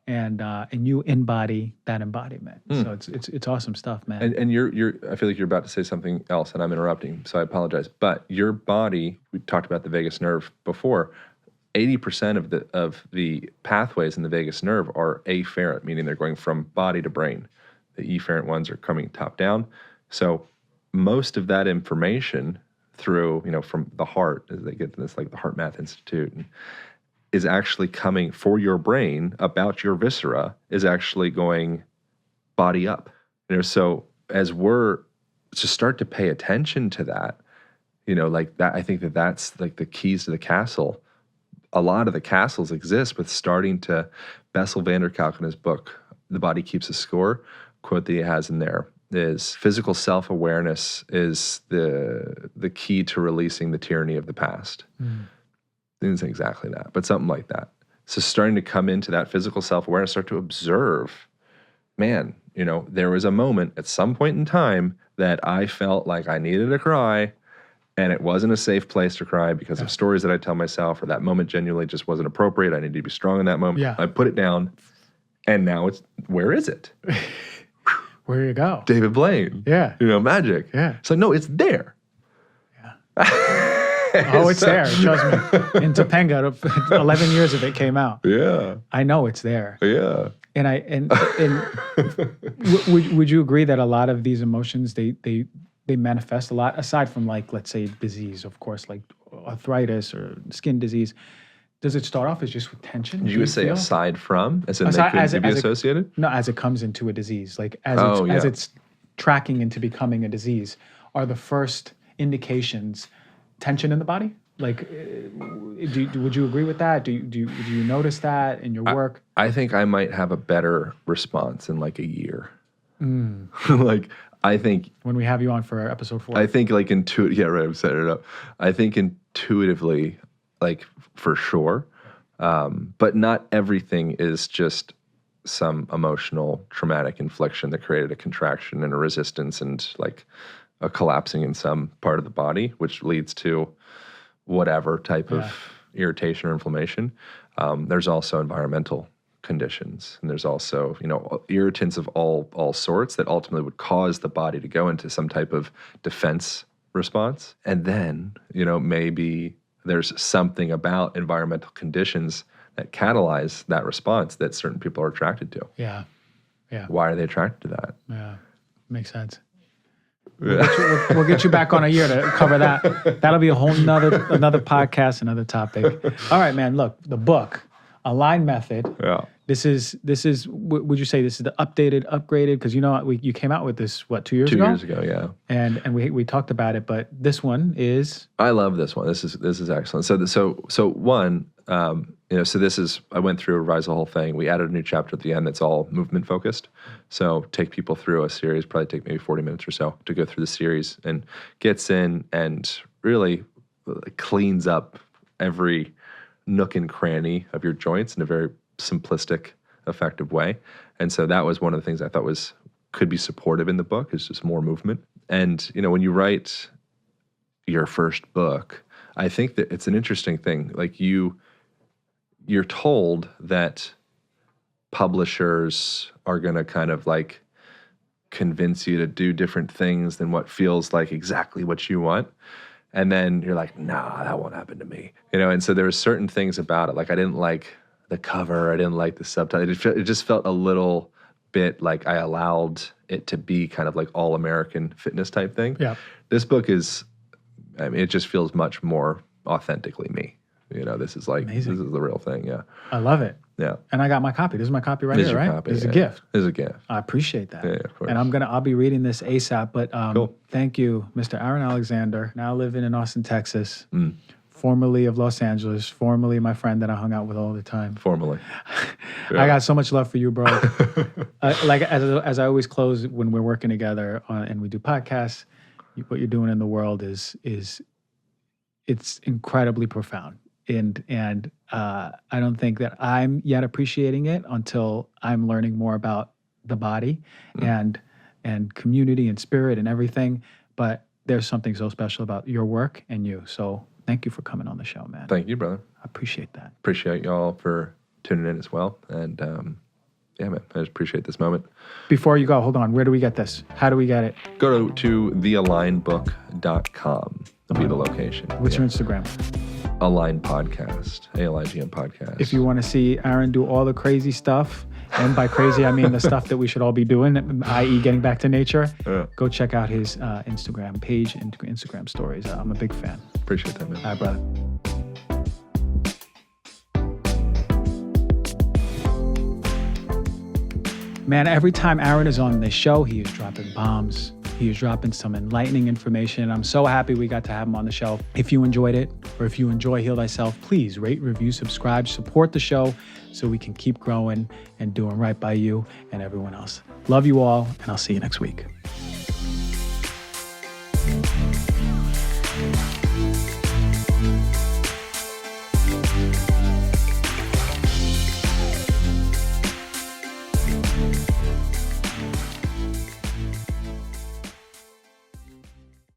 And you embody that embodiment. So it's awesome stuff, man. And you're I feel like you're about to say something else, and I'm interrupting, so I apologize. But your body, we talked about the vagus nerve before. 80% of the pathways in the vagus nerve are afferent, meaning they're going from body to brain. The efferent ones are coming top down. So most of that information through from the heart, as they get to this like the Heart Math Institute. Is actually coming for your brain about your viscera is actually going body up. So as we're to start to pay attention to that, like that, I think that's like the keys to the castle. A lot of the castles exist with starting to, Bessel van der Kolk in his book, The Body Keeps a Score, quote that he has in there is physical self-awareness is the key to releasing the tyranny of the past. Didn't say exactly that, but something like that. So starting to come into that physical self-awareness, start to observe, man, there was a moment at some point in time that I felt like I needed to cry and it wasn't a safe place to cry because of stories that I tell myself or that moment genuinely just wasn't appropriate. I needed to be strong in that moment. Yeah. I put it down and now where is it? Where you go? David Blaine. Yeah. Magic. Yeah. So no, it's there. Yeah. Oh, it's there. Trust me. In Topanga, 11 years of it came out. Yeah. I know it's there. Yeah. And would you agree that a lot of these emotions they manifest a lot aside from like let's say disease, of course, like arthritis or skin disease? Does it start off as just with tension? You would say feel? Aside from, as in they could be associated? No, as it comes into a disease, like as it's tracking into becoming a disease, are the first indications tension in the body? Like, would you agree with that? Do you notice that in your work? I think I might have a better response in like a year. Like, I think when we have you on for episode 4, I think like I'm setting it up. I think intuitively, like for sure, but not everything is just some emotional traumatic infliction that created a contraction and a resistance and like a collapsing in some part of the body, which leads to whatever type of irritation or inflammation. There's also environmental conditions, and there's also irritants of all sorts that ultimately would cause the body to go into some type of defense response. And then maybe there's something about environmental conditions that catalyze that response that certain people are attracted to. Yeah. Why are they attracted to that? Yeah, makes sense. We'll get you back on a year to cover that. That'll be a whole another podcast, another topic. All right, man. Look, the book, Align Method. Yeah. This is. Would you say this is the updated, upgraded? Because you came out with this 2 years ago. 2 years ago, yeah. And we talked about it, but this one is. I love this one. This is excellent. So one. So this is, I went through, revised the whole thing. We added a new chapter at the end that's all movement focused. So take people through a series, probably take maybe 40 minutes or so to go through the series and gets in and really cleans up every nook and cranny of your joints in a very simplistic, effective way. And so that was one of the things I thought could be supportive in the book, is just more movement. And, when you write your first book, I think that it's an interesting thing. Like you're told that publishers are going to kind of like convince you to do different things than what feels like exactly what you want. And then you're like, nah, that won't happen to me. And so there were certain things about it. Like I didn't like the cover. I didn't like the subtitle. It just felt a little bit like I allowed it to be kind of like all American fitness type thing. Yeah. This book is, it just feels much more authentically me. This is like, Amazing. This is the real thing. Yeah. I love it. Yeah. And I got my copy. This is my copy right This is here, your right? copy, This is yeah. a gift. This is a gift. I appreciate that. Yeah, of course. And I'll be reading this ASAP, but Cool. Thank you, Mr. Aaron Alexander, now living in Austin, Texas, formerly of Los Angeles, formerly my friend that I hung out with all the time. Formally. I got so much love for you, bro. Like as I always close when we're working together and we do podcasts, what you're doing in the world is it's incredibly profound. And I don't think that I'm yet appreciating it until I'm learning more about the body and community and spirit and everything. But there's something so special about your work and you. So thank you for coming on the show, man. Thank you, brother. I appreciate that. Appreciate y'all for tuning in as well. And yeah, man, I just appreciate this moment. Before you go, hold on. Where do we get this? How do we get it? Go to thealignbook.com. That'll be the location. What's your Instagram? Align Podcast, ALIGN Podcast. If you want to see Aaron do all the crazy stuff, and by crazy, I mean the stuff that we should all be doing, i.e. getting back to nature, go check out his Instagram page and Instagram stories. I'm a big fan. Appreciate that, man. All right, brother. Man, every time Aaron is on this show, he is dropping bombs. He is dropping some enlightening information. I'm so happy we got to have him on the show. If you enjoyed it, or if you enjoy Heal Thyself, please rate, review, subscribe, support the show so we can keep growing and doing right by you and everyone else. Love you all, and I'll see you next week.